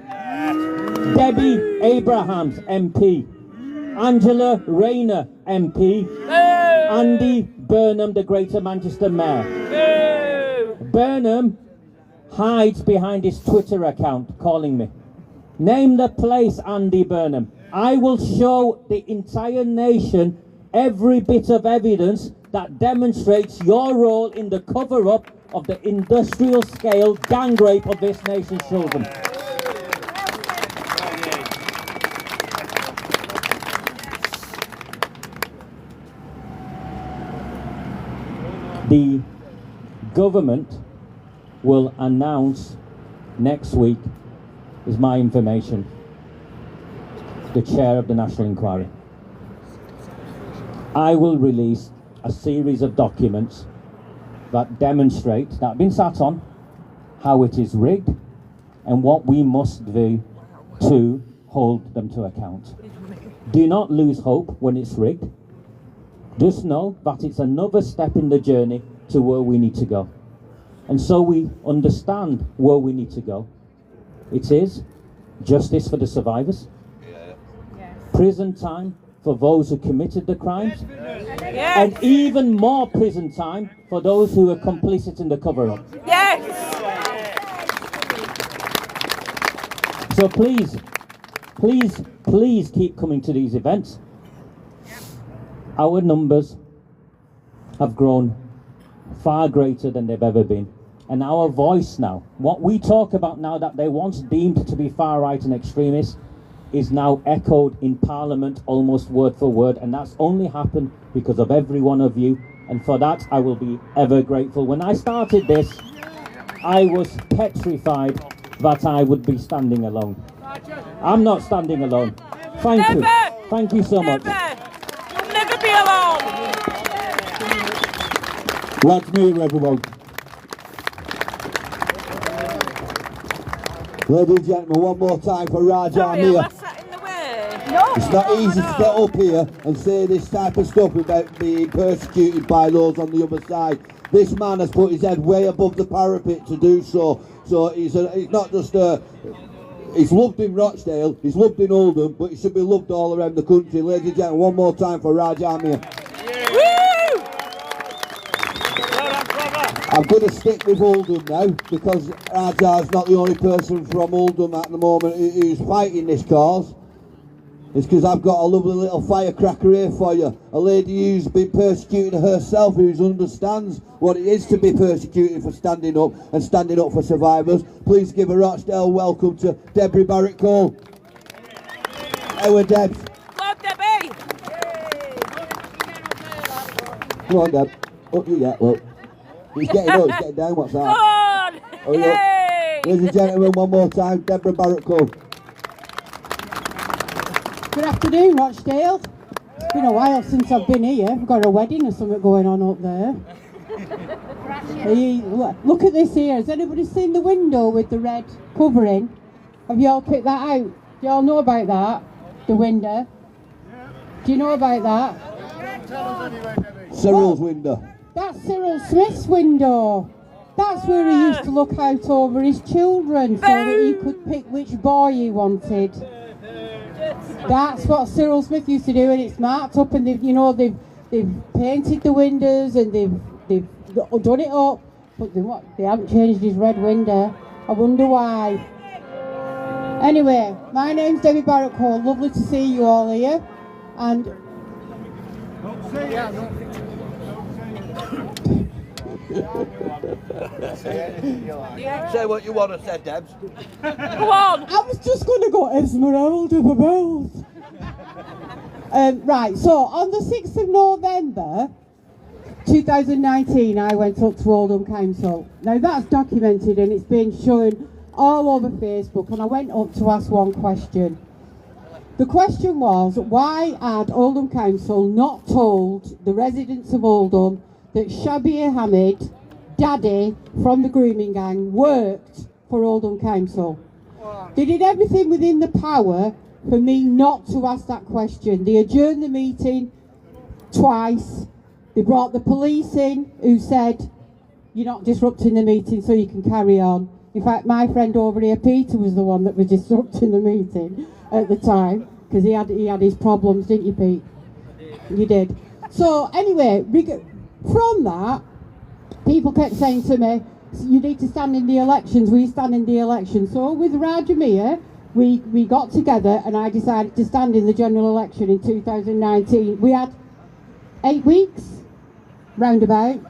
Debbie Abrahams, MP, Angela Rayner, MP, Andy Burnham, the Greater Manchester Mayor. Burnham hides behind his Twitter account calling me. Name the place, Andy Burnham. I will show the entire nation every bit of evidence that demonstrates your role in the cover-up of the industrial scale gang rape of this nation's children. The government will announce next week, is my information, the chair of the National Inquiry. I will release a series of documents that demonstrate, that have been sat on, how it is rigged and what we must do to hold them to account. Do not lose hope when it's rigged. Just know that it's another step in the journey to where we need to go. And so we understand where we need to go. It is justice for the survivors, prison time for those who committed the crimes, and even more prison time for those who are complicit in the cover-up. So please, please, please keep coming to these events. Our numbers have grown far greater than they've ever been. And our voice now, what we talk about now that they once deemed to be far right and extremists, is now echoed in Parliament almost word for word, and that's only happened because of every one of you, and for that I will be ever grateful. When I started this, I was petrified that I would be standing alone. I'm not standing alone. Thank you. Thank you so much. You'll never be alone. Let's move, everyone. Ladies and gentlemen, one more time for Raj Amir. It's not easy to get up here and say this type of stuff without being persecuted by those on the other side. This man has put his head way above the parapet to do so. So he's not just he's loved in Rochdale, he's loved in Oldham, but he should be loved all around the country. Ladies and gentlemen, one more time for Raj Amir. I'm going to stick with Oldham now, because Raja's not the only person from Oldham at the moment who's fighting this cause. It's because I've got a lovely little firecracker here for you. A lady who's been persecuted herself, who understands what it is to be persecuted for standing up and standing up for survivors. Please give a Rochdale welcome to Deborah Barrett Cole. How are Debs? Love Debbie! Come on, Deb. Up you get, look. He's getting up, he's getting down, what's that? God! Oh, yeah. Ladies and gentlemen, one more time, Deborah Barrett Cole. Good afternoon, Rochdale. It's been a while since I've been here. We've got a wedding or something going on up there. Look at this here. Has anybody seen the window with the red covering? Have you all picked that out? Do you all know about that? The window? Do you know about that? Cyril's window. That's Cyril Smith's window. That's where he used to look out over his children so that he could pick which boy he wanted. That's what Cyril Smith used to do, and it's marked up, and they've painted the windows and they've done it up, but they haven't changed his red window. I wonder why. Anyway, my name's Debbie Barrett Cole. Lovely to see you all here, and Say what you want to say, Debs. Go on! I was just going to go Esmeralda the Bells. Right, so on the 6th of November 2019, I went up to Oldham Council. Now that's documented and it's been shown all over Facebook, and I went up to ask one question. The question was, why had Oldham Council not told the residents of Oldham that Shabir Hamid, Daddy from the grooming gang, worked for Oldham Council? They did everything within the power for me not to ask that question. They adjourned the meeting twice. They brought the police in who said, you're not disrupting the meeting so you can carry on. In fact, my friend over here, Peter, was the one that was disrupting the meeting at the time, because he had his problems, didn't you, Pete? You did. So anyway, from that, people kept saying to me, you need to stand in the elections, we stand in the elections. So with Rajamir, we got together and I decided to stand in the general election in 2019. We had 8 weeks, roundabout.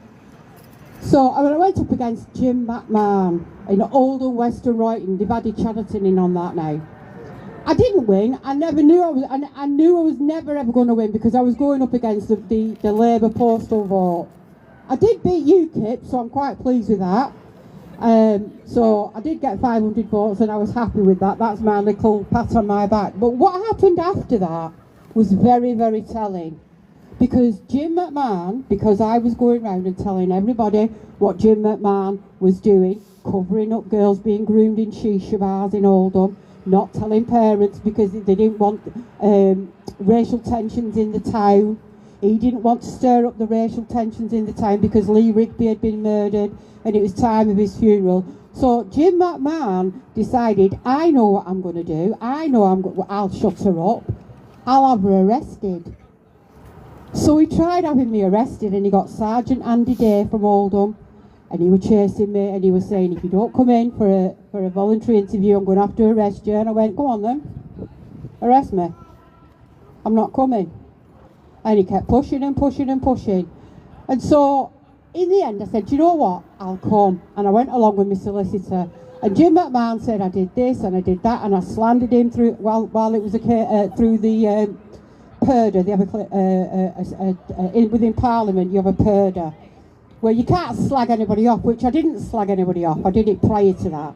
So I went up against Jim McMahon in Oldham, Western Royton. They've added Chatterton in on that now. I didn't win. I knew I was never ever going to win, because I was going up against the Labour postal vote. I did beat UKIP, so I'm quite pleased with that. So I did get 500 votes and I was happy with that. That's my little pat on my back. But what happened after that was very, very telling. Because Jim McMahon, because I was going around and telling everybody what Jim McMahon was doing, covering up girls being groomed in shisha bars in Oldham, not telling parents because they didn't want racial tensions in the town. He didn't want to stir up the racial tensions in the town because Lee Rigby had been murdered and it was time of his funeral. So Jim McMahon decided, I know what I'm going to do. I know I'll shut her up. I'll have her arrested. So he tried having me arrested and he got Sergeant Andy Day from Oldham and he was chasing me and he was saying, if you don't come in for a voluntary interview, I'm going to have to arrest you. And I went, go on then, arrest me. I'm not coming. And he kept pushing and pushing and pushing. And so in the end I said, do you know what, I'll come. And I went along with my solicitor. And Jim McMahon said I did this and I did that and I slandered him through while it was through the purdah. They have within Parliament you have a purdah where you can't slag anybody off, which I didn't slag anybody off. I did it prior to that.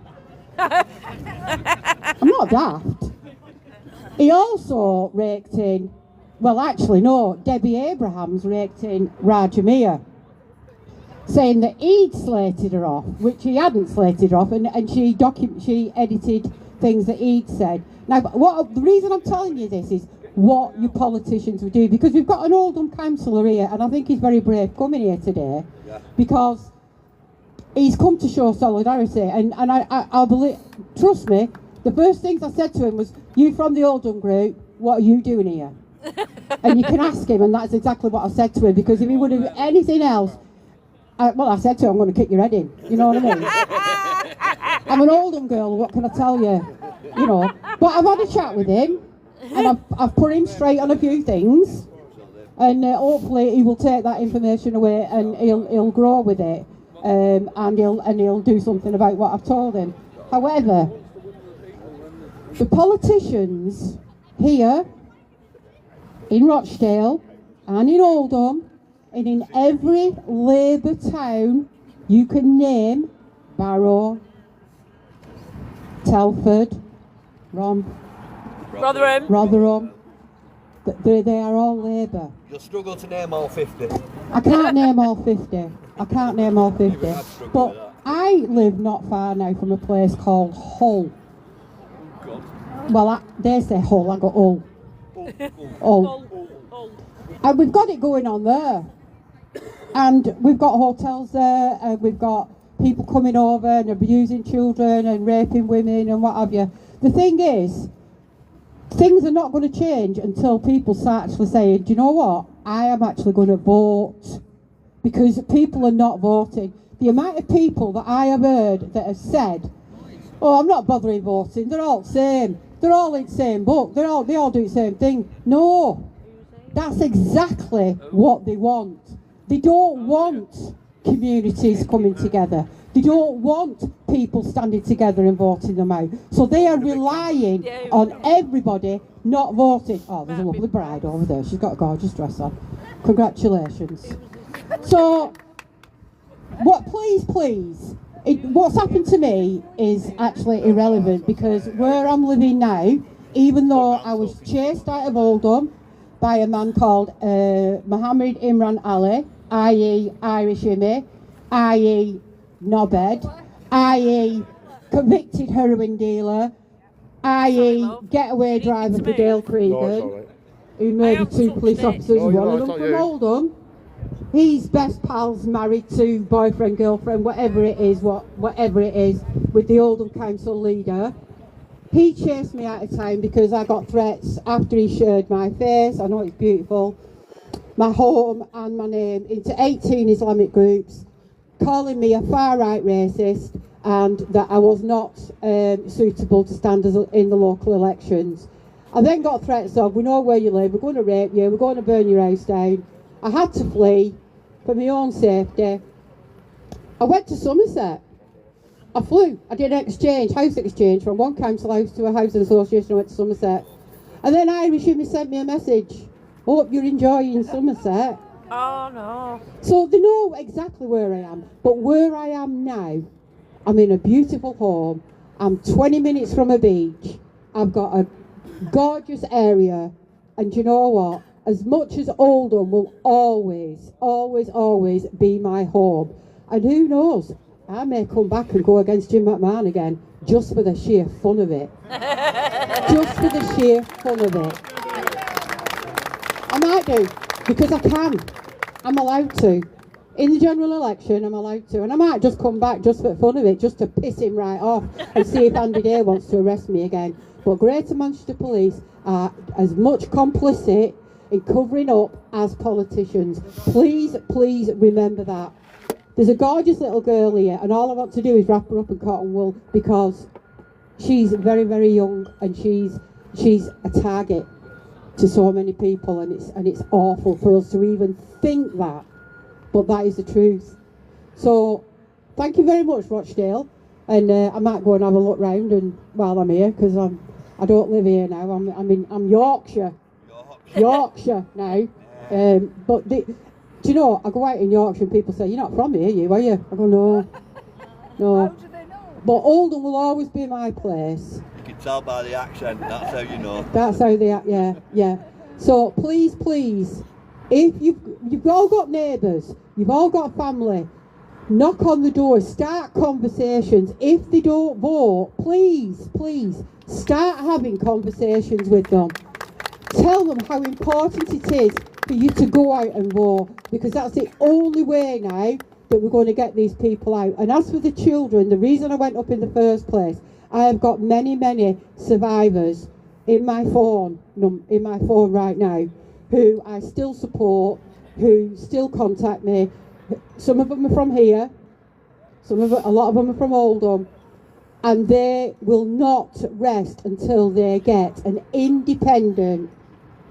I'm not daft. He also raked in, well actually no, Debbie Abrahams raked in Raja Mir, saying that he'd slated her off, which he hadn't slated her off, and she edited things that he'd said. Now, the reason I'm telling you this is what your politicians would do, because we've got an Oldham councillor here, and I think he's very brave coming here today, because he's come to show solidarity, and I believe, trust me, the first things I said to him was, you from the Oldham group, what are you doing here? And you can ask him, and that's exactly what I said to him, because if he would have anything else, I said to him, I'm going to kick your head in, you know what I mean? I'm an Oldham girl, what can I tell you? You know, but I've had a chat with him, and I've put him straight on a few things, and hopefully he will take that information away and he'll grow with it, and he'll do something about what I've told him. However, the politicians here in Rochdale and in Oldham and in every Labour town you can name, Barrow, Telford, Rotherham, they are all Labour. You'll struggle to name all 50. I can't name all 50. I can't name all 50. But I live not far now from a place called Hull. Well, they say Hull, I got Hull. Hull. And we've got it going on there. And we've got hotels there, and we've got people coming over and abusing children and raping women and what have you. The thing is, things are not going to change until people start actually saying, do you know what, I am actually going to vote. Because people are not voting. The amount of people that I have heard that have said, oh, I'm not bothering voting, they're all the same. They're all in the same book, they all do the same thing. No, that's exactly what they want. They don't want communities coming together. They don't want people standing together and voting them out. So they are relying on everybody not voting. Oh, there's a lovely bride over there. She's got a gorgeous dress on. Congratulations. So, please, what's happened to me is actually irrelevant, because where I'm living now, even though I was chased out of Oldham by a man called Mohammed Imran Ali, i.e. Irish Immy, i.e. knobhead, i.e. convicted heroin dealer, i.e. getaway driver for Dale Cregan, who murdered 2 police officers, one of them from Oldham. He's best pals, married to boyfriend, girlfriend, whatever it is, with the Oldham Council leader. He chased me out of town because I got threats after he shared my face, I know it's beautiful, my home and my name, into 18 Islamic groups, calling me a far-right racist and that I was not suitable to stand in the local elections. I then got threats of, we know where you live, we're going to rape you, we're going to burn your house down. I had to flee for my own safety. I went to Somerset. I flew. I did an house exchange from one council house to a housing association. I went to Somerset. And then Irish Immy sent me a message. Hope you're enjoying Somerset. Oh no. So they know exactly where I am. But where I am now, I'm in a beautiful home. I'm 20 minutes from a beach. I've got a gorgeous area. And you know what? As much as Oldham will always, always, always be my home. And who knows? I may come back and go against Jim McMahon again, just for the sheer fun of it. Just for the sheer fun of it. I might do, because I can. I'm allowed to. In the general election, I'm allowed to. And I might just come back just for the fun of it, just to piss him right off and see if Andy Day wants to arrest me again. But Greater Manchester Police are as much complicit in covering up as politicians. Please, please remember that. There's a gorgeous little girl here, and all I want to do is wrap her up in cotton wool because she's very, very young, and she's a target to so many people, and it's awful for us to even think that, but that is the truth. So thank you very much, Rochdale, and I might go and have a look round and while I'm here, because I don't live here now. I'm Yorkshire now. But do you know, I go out in Yorkshire and people say, "You're not from here, are you?" I go, "No." How do they know? But Oldham will always be my place. You can tell by the accent, that's how you know. That's how they act, yeah. So please, if you've all got neighbours, you've all got family, knock on the door, start conversations. If they don't vote, please, start having conversations with them. Tell them how important it is for you to go out and vote, because that's the only way now that we're going to get these people out. And as for the children, the reason I went up in the first place, I have got many survivors in my phone right now who I still support, who still contact me. Some of them are from here, a lot of them are from Oldham, and they will not rest until they get an independent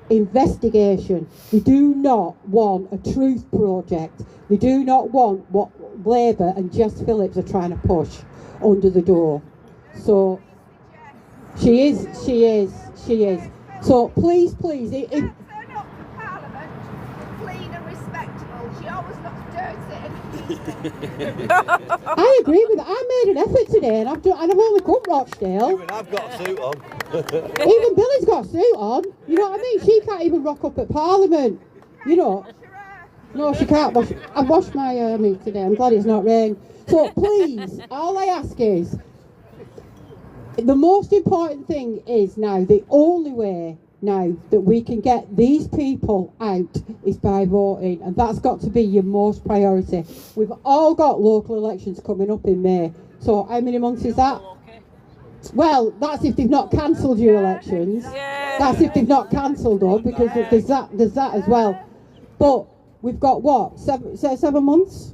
investigation. They do not want a truth project. They do not want what Labour and Jess Phillips are trying to push under the door. So she is. So please, if I agree with that. I made an effort today, and I've only come Rochdale. Even I've got a suit on. Even Billy's got a suit on. You know what I mean? She can't even rock up at Parliament. You know. No, she can't wash. I've washed my hair today. I'm glad it's not rain. So please, all I ask is, the most important thing is now, the only way now that we can get these people out is by voting, and that's got to be your most priority. We've all got local elections coming up in May, so how many months is that? Well, that's if they've not cancelled your elections. That's if they've not cancelled them, because there's that as well. But we've got what, 7 months?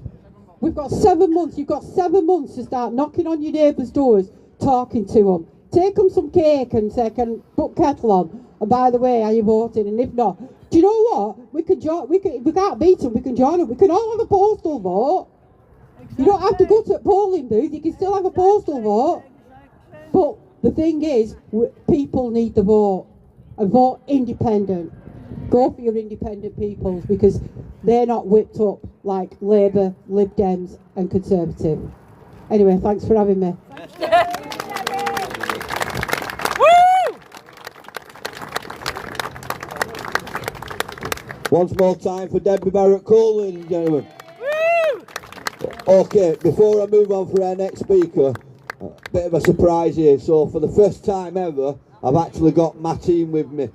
We've got 7 months. You've got 7 months to start knocking on your neighbours' doors, talking to them. Take them some cake and say, "Can put kettle on. And by the way, are you voting?" And if not, do you know what? We can't beat them. We can join them. We can all have a postal vote. Exactly. You don't have to go to a polling booth. You can still have a postal vote. But the thing is, people need to vote, and vote independent. Go for your independent peoples, because they're not whipped up like Labour, Lib Dems and Conservative. Anyway, thanks for having me. Once more time for Debbie Barrett-Cole, ladies and gentlemen. Okay, before I move on for our next speaker, a bit of a surprise here. So for the first time ever, I've actually got my team with me.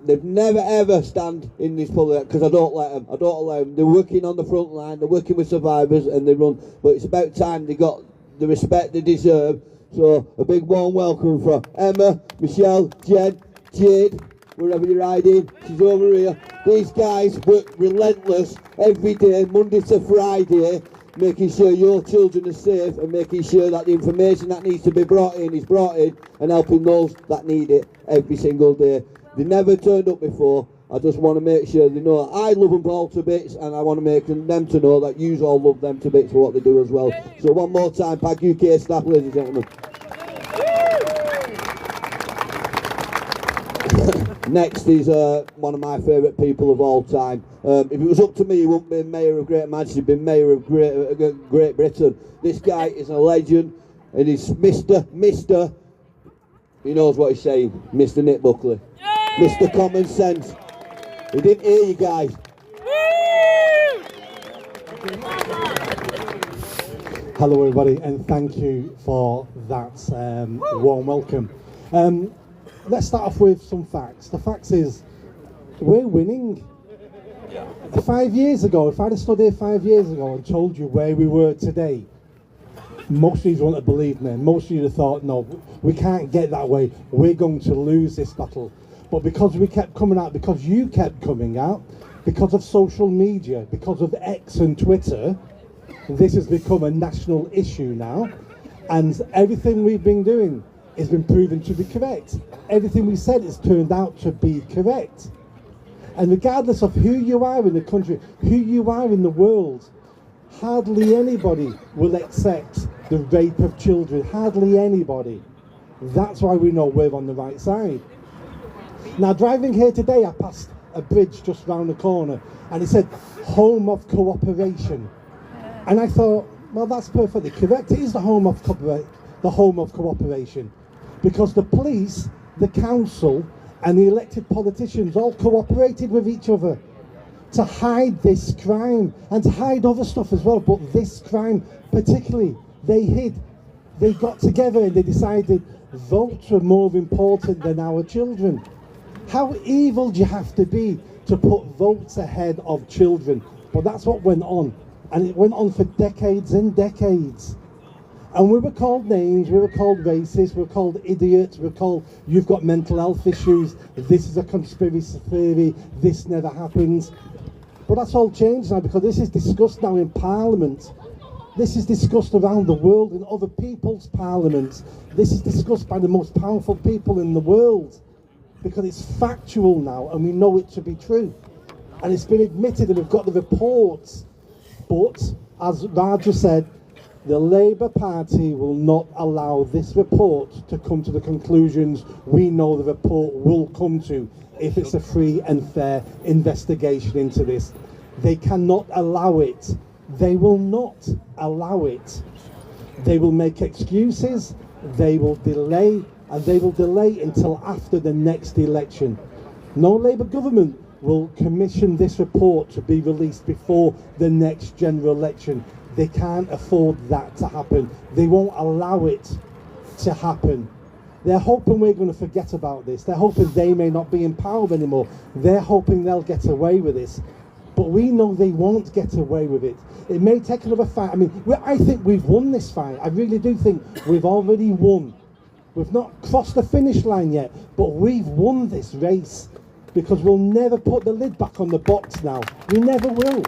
They've never ever stand in this public, because I don't let them. I don't allow them. They're working on the front line, they're working with survivors, and they run. But it's about time they got the respect they deserve. So a big warm welcome for Emma, Michelle, Jen, Jade, wherever you're riding, she's over here. These guys work relentless every day, Monday to Friday, making sure your children are safe and making sure that the information that needs to be brought in is brought in, and helping those that need it every single day. They never turned up before. I just want to make sure they know that I love them all to bits, and I want to make them to know that you all love them to bits for what they do as well. So one more time, PAGUK staff, ladies and gentlemen. Next is one of my favourite people of all time. If it was up to me, he wouldn't be Mayor of Great Manchester, he'd be Mayor of Great Britain. This guy is a legend, and he's Mr. He knows what he's saying, Mr. Nick Buckley. Mr. Common Sense. He didn't hear you guys. Hello everybody, and thank you for that warm welcome. Let's start off with some facts. The facts is, we're winning. 5 years ago, if I'd have stood here 5 years ago and told you where we were today, most of you wouldn't have believed me. Most of you would have thought, no, we can't get that way. We're going to lose this battle. But because we kept coming out, because you kept coming out, because of social media, because of X and Twitter, this has become a national issue now. And everything we've been doing has been proven to be correct. Everything we said has turned out to be correct. And regardless of who you are in the country, who you are in the world, hardly anybody will accept the rape of children. Hardly anybody. That's why we know we're on the right side. Now, driving here today, I passed a bridge just round the corner, and it said, Home of Cooperation. And I thought, well, that's perfectly correct. It is the home of cooperation. Because the police, the council, and the elected politicians all cooperated with each other to hide this crime and to hide other stuff as well. But this crime particularly, they hid. They got together and they decided votes were more important than our children. How evil do you have to be to put votes ahead of children? But that's what went on. And it went on for decades and decades. And we were called names, we were called racist, we were called idiots, we were called, you've got mental health issues, this is a conspiracy theory, this never happens. But that's all changed now, because this is discussed now in Parliament. This is discussed around the world in other people's parliaments. This is discussed by the most powerful people in the world. Because it's factual now, and we know it to be true. And it's been admitted, and we've got the reports. But, as Raja said, the Labour Party will not allow this report to come to the conclusions we know the report will come to if it's a free and fair investigation into this. They cannot allow it. They will not allow it. They will make excuses, they will delay, and they will delay until after the next election. No Labour government will commission this report to be released before the next general election. They can't afford that to happen. They won't allow it to happen. They're hoping we're going to forget about this. They're hoping they may not be in power anymore. They're hoping they'll get away with this. But we know they won't get away with it. It may take another fight. I mean, I think we've won this fight. I really do think we've already won. We've not crossed the finish line yet, but we've won this race. Because we'll never put the lid back on the box now. We never will.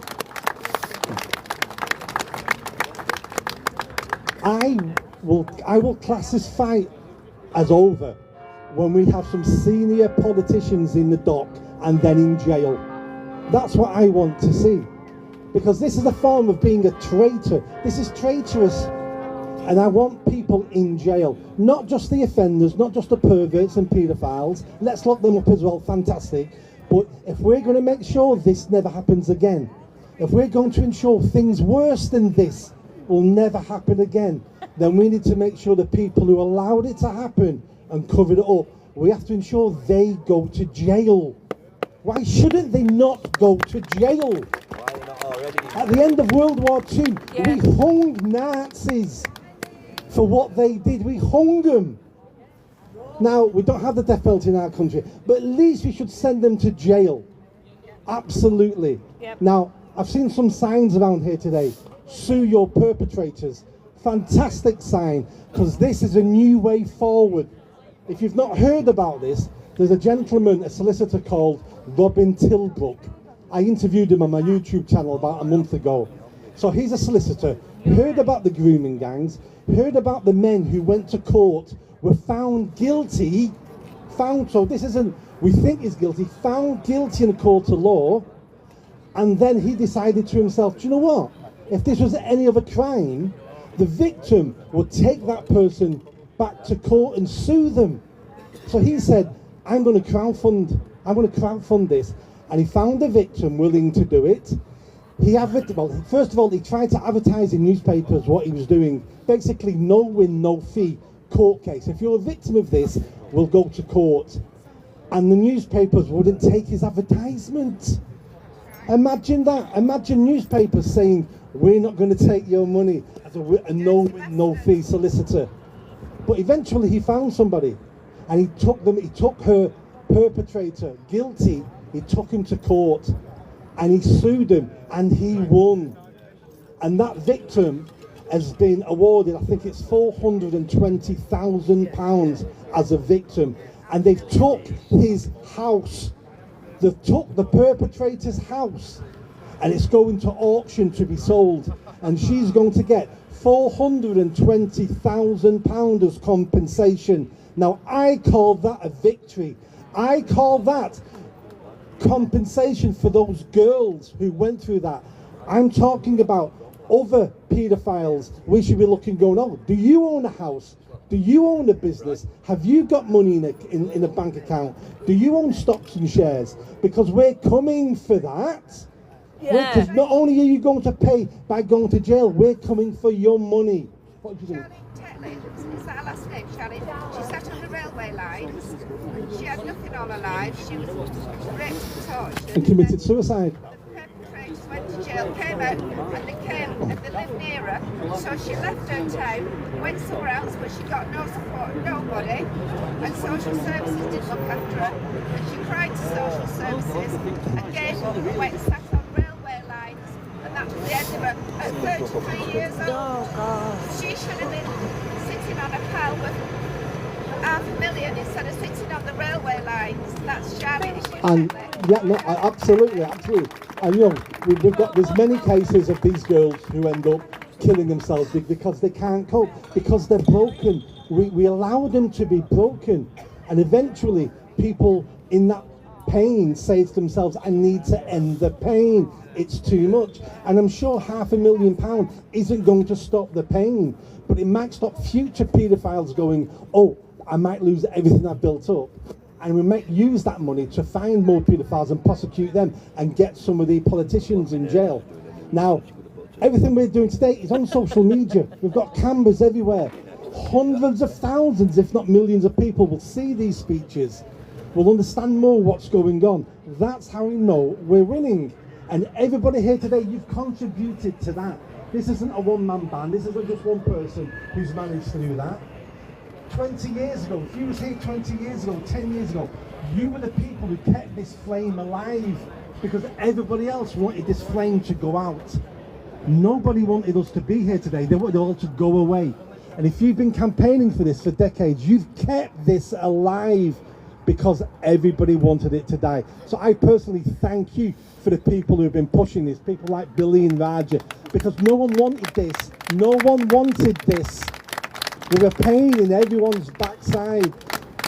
I will class this fight as over when we have some senior politicians in the dock and then in jail. That's what I want to see. Because this is a form of being a traitor. This is traitorous. And I want people in jail. Not just the offenders, not just the perverts and paedophiles. Let's lock them up as well, fantastic. But if we're going to make sure this never happens again, if we're going to ensure things worse than this will never happen again, then we need to make sure the people who allowed it to happen and covered it up, we have to ensure they go to jail. Why shouldn't they not go to jail? At the end of World War II, we hung Nazis for what they did. We hung them. Now, we don't have the death penalty in our country, but at least we should send them to jail. Absolutely. Now, I've seen some signs around here today. Sue your perpetrators. Fantastic sign, because this is a new way forward. If you've not heard about this, there's a gentleman, a solicitor called Robin Tilbrook. I interviewed him on my YouTube channel about a month ago. So he's a solicitor, heard about the grooming gangs, heard about the men who went to court, were found guilty, so this isn't, we think he's guilty, found guilty in a court of law, and then he decided to himself, do you know what? If this was any other crime, the victim would take that person back to court and sue them. So he said, I'm going to crowdfund I'm going to crowdfund this. And he found a victim willing to do it. First of all, he tried to advertise in newspapers what he was doing. Basically, no win, no fee court case. If you're a victim of this, we'll go to court. And the newspapers wouldn't take his advertisement. Imagine that. Imagine newspapers saying, we're not going to take your money as a no win, no fee solicitor. But eventually he found somebody, and he took her perpetrator guilty. He took him to court and he sued him and he won. And that victim has been awarded, I think it's £420,000 as a victim. And they've took his house. They've took the perpetrator's house and it's going to auction to be sold. And she's going to get £420,000 as compensation. Now, I call that a victory. I call that compensation for those girls who went through that. I'm talking about other paedophiles. We should be looking, going, oh, do you own a house? Do you own a business? Have you got money in a bank account? Do you own stocks and shares? Because we're coming for that. Yeah. Because not only are you going to pay by going to jail, we're coming for your money. What do you think? Is that her last name, Charlie? She sat on the railway lines. She had nothing on her life. She was raped and tortured. And committed suicide. The perpetrators went to jail, came out, and they lived near her. So she left her town, went somewhere else, but she got no support, nobody. And social services didn't look after her. And she cried to social services and gave up and went and sat on railway lines. And that was the end of her at 33 years old. Oh, God. She should have been sitting on a pile with $500,000 instead of sitting on the railway lines. That's charity. And yeah, no, absolutely. And you know, there's many cases of these girls who end up killing themselves because they can't cope, because they're broken. We allow them to be broken, and eventually people in that pain say to themselves, I need to end the pain. It's too much. And I'm sure £500,000 isn't going to stop the pain, but it might stop future paedophiles going, oh, I might lose everything I've built up. And we might use that money to find more paedophiles and prosecute them and get some of the politicians in jail. Now, everything we're doing today is on social media. We've got cameras everywhere. Hundreds of thousands, if not millions of people will see these speeches, will understand more what's going on. That's how we know we're winning. And everybody here today, you've contributed to that. This isn't a one-man band. This isn't just one person who's managed to do that. 20 years ago, if you was here 20 years ago, 10 years ago, you were the people who kept this flame alive because everybody else wanted this flame to go out. Nobody wanted us to be here today. They wanted it all to go away. And if you've been campaigning for this for decades, you've kept this alive because everybody wanted it to die. So I personally thank you for the people who have been pushing this, people like Billy and Raja, because no one wanted this. No one wanted this. There were pain in everyone's backside,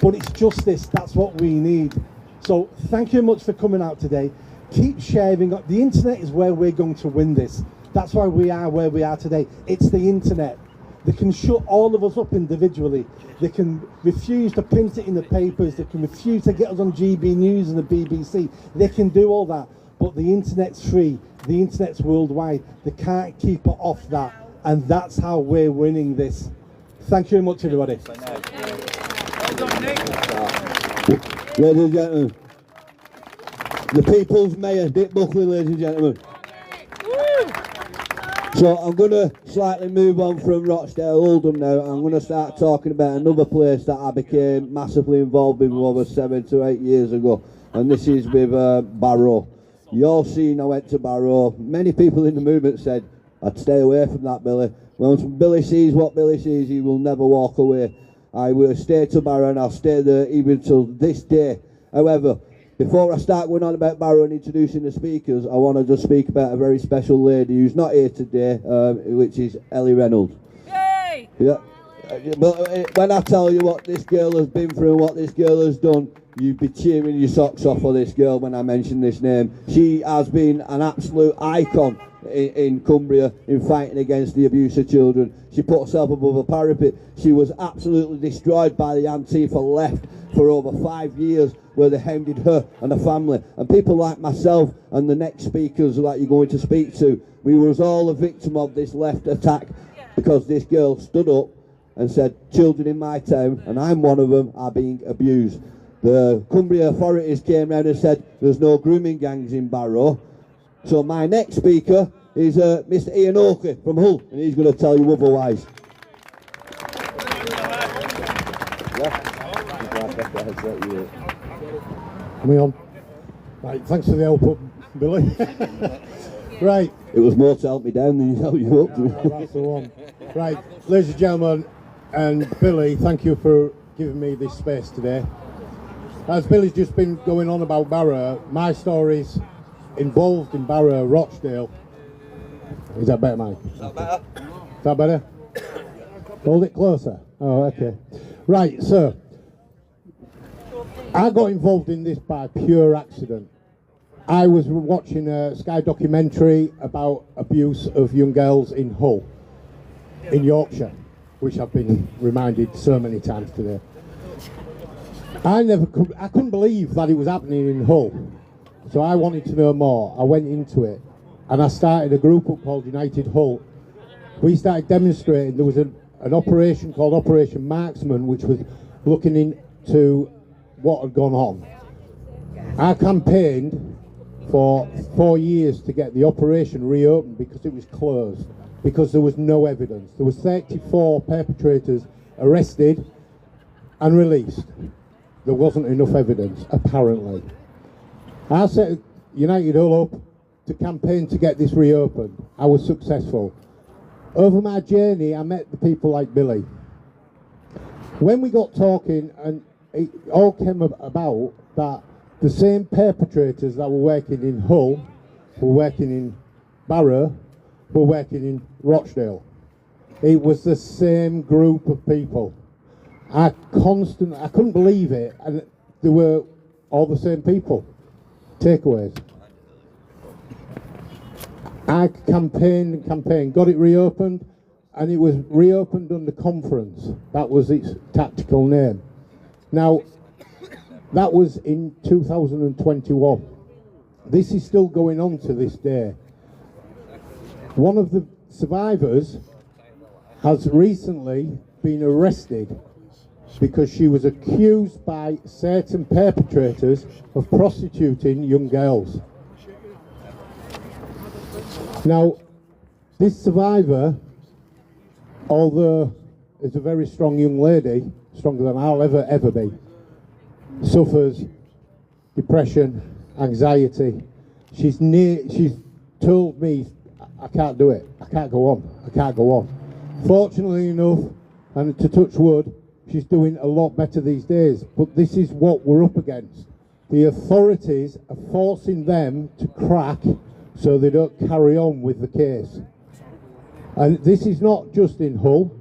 but it's justice. That's what we need. So thank you much for coming out today. Keep sharing. The internet is where we're going to win this. That's why we are where we are today. It's the internet. They can shut all of us up individually. They can refuse to print it in the papers. They can refuse to get us on GB News and the BBC. They can do all that. But the internet's free. The internet's worldwide. They can't keep it off that. And that's how we're winning this. Thank you very much, everybody. Ladies and gentlemen, the People's Mayor, Dick Buckley, ladies and gentlemen. So I'm going to slightly move on from Rochdale Oldham now. I'm going to start talking about another place that I became massively involved in over 7 to 8 years ago. And this is with Barrow. You all seen I went to Barrow. Many people in the movement said I'd stay away from that, Billy. Once Billy sees what Billy sees, he will never walk away. I will stay to Barrow and I'll stay there even till this day. However, before I start going on about Barrow and introducing the speakers, I want to just speak about a very special lady who's not here today, which is Ellie Reynolds. Yay! Yeah. But when I tell you what this girl has been through and what this girl has done, you'd be cheering your socks off for this girl when I mention this name. She has been an absolute icon in Cumbria in fighting against the abuse of children. She put herself above a parapet. She was absolutely destroyed by the Antifa left for over 5 years, where they hounded her and her family. And people like myself and the next speakers that you're going to speak to, we was all a victim of this left attack, because this girl stood up and said, children in my town, and I'm one of them, are being abused. The Cumbria authorities came round and said there's no grooming gangs in Barrow. So my next speaker is Mr. Ian Oakley from Hull, and he's going to tell you otherwise. Am I on? Right, thanks for the help up, Billy. Right. It was more to help me down than to help you up. That's the one. Right, ladies and gentlemen, and Billy, thank you for giving me this space today. As Billy's just been going on about Barrow, my story's involved in Barrow, Rochdale. Is that better, Mike? Is that better? Is that better? Hold it closer. Oh, okay. Right, so I got involved in this by pure accident. I was watching a Sky documentary about abuse of young girls in Hull, in Yorkshire, which I've been reminded so many times today. I couldn't believe that it was happening in Hull, so I wanted to know more. I went into it, and I started a group up called United Hull. We started demonstrating. There was an operation called Operation Marksman, which was looking into what had gone on. I campaigned for 4 years to get the operation reopened because it was closed, because there was no evidence. There was 34 perpetrators arrested and released. There wasn't enough evidence, apparently. I set United Hull up to campaign to get this reopened. I was successful. Over my journey, I met the people like Billy. When we got talking, and it all came about that the same perpetrators that were working in Hull, were working in Barrow, were working in Rochdale. It was the same group of people. I couldn't believe it, and they were all the same people. Takeaways. I campaigned, got it reopened, and it was reopened under conference. That was its tactical name. Now, that was in 2021. This is still going on to this day. One of the survivors has recently been arrested because she was accused by certain perpetrators of prostituting young girls. Now, this survivor, although is a very strong young lady, stronger than I'll ever be, suffers depression, anxiety. She's told me, I can't do it, I can't go on. Fortunately enough, and to touch wood, she's doing a lot better these days, but this is what we're up against. The authorities are forcing them to crack so they don't carry on with the case. And this is not just in Hull,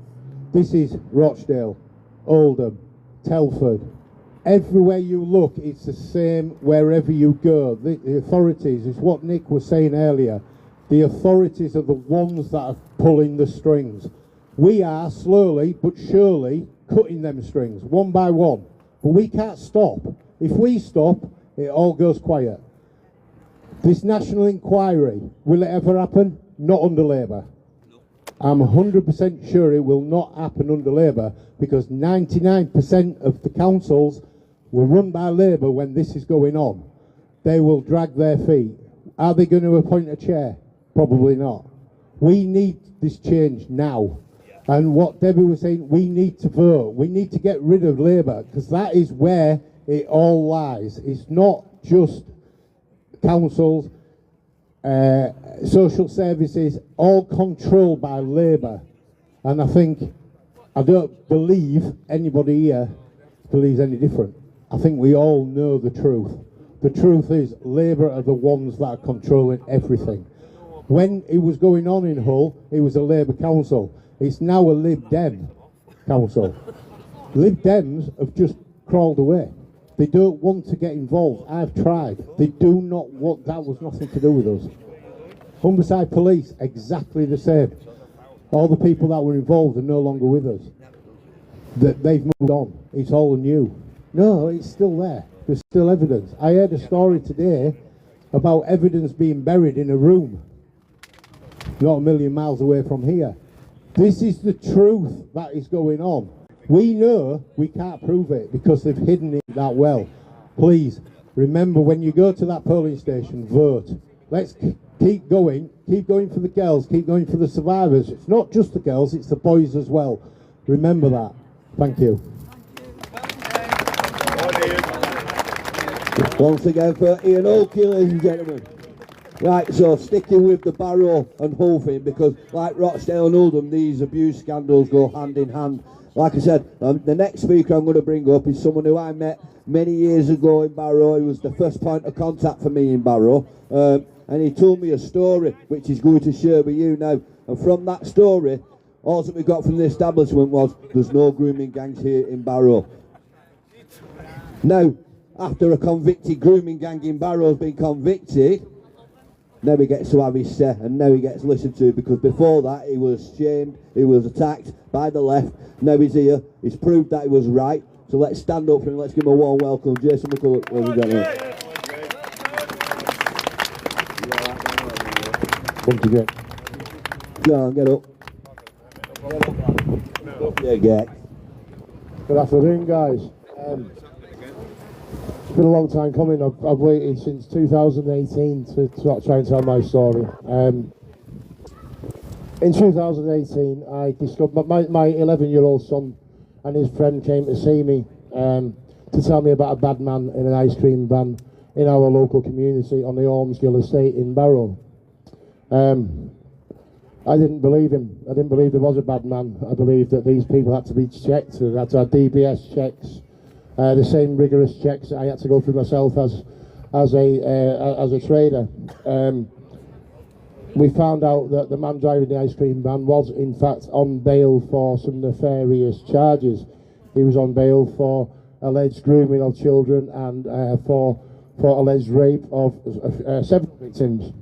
this is Rochdale, Oldham, Telford. Everywhere you look, it's the same wherever you go. The authorities, is what Nick was saying earlier, the authorities are the ones that are pulling the strings. We are slowly but surely cutting them strings, one by one. But we can't stop. If we stop, it all goes quiet. This national inquiry, will it ever happen? Not under Labour. I'm 100% sure it will not happen under Labour, because 99% of the councils were run by Labour when this is going on. They will drag their feet. Are they going to appoint a chair? Probably not. We need this change now. And what Debbie was saying, we need to vote. We need to get rid of Labour, because that is where it all lies. It's not just councils, social services, all controlled by Labour. And I don't believe anybody here believes any different. I think we all know the truth. The truth is Labour are the ones that are controlling everything. When it was going on in Hull, it was a Labour council. It's now a Lib Dem council. Lib Dems have just crawled away. They don't want to get involved. I've tried. They do not want, that was nothing to do with us. Humberside Police, exactly the same. All the people that were involved are no longer with us. They've moved on. It's all new. No, it's still there. There's still evidence. I heard a story today about evidence being buried in a room not a million miles away from here. This is the truth that is going on. We know we can't prove it because they've hidden it that well. Please, remember when you go to that polling station, vote. Let's keep going for the girls, keep going for the survivors. It's not just the girls, it's the boys as well. Remember that. Thank you. Once again for Ian Oakey, ladies and gentlemen. Right, so sticking with the Barrow and Hull thing, because like Rochdale and Oldham, these abuse scandals go hand in hand. Like I said, the next speaker I'm going to bring up is someone who I met many years ago in Barrow. He was the first point of contact for me in Barrow, and he told me a story which he's going to share with you now. And from that story, all that we got from the establishment was there's no grooming gangs here in Barrow. Now, after a convicted grooming gang in Barrow has been convicted, now he gets to have his say, and now he gets listened to, because before that he was shamed, he was attacked by the left. Now he's here, he's proved that he was right. So let's stand up for him, let's give him a warm welcome. Jason McCulloch, ladies and gentlemen. Go on, get up. Yeah, get. Good afternoon, guys. It's been a long time coming. I've waited since 2018 to try and tell my story. In 2018, I discovered my 11-year-old son and his friend came to see me to tell me about a bad man in an ice cream van in our local community on the Ormsgill estate in Barrow. I didn't believe him. I didn't believe there was a bad man. I believed that these people had to be checked, they had to have DBS checks. The same rigorous checks that I had to go through myself as a trader. We found out that the man driving the ice cream van was in fact on bail for some nefarious charges. He was on bail for alleged grooming of children and for alleged rape of 7 victims.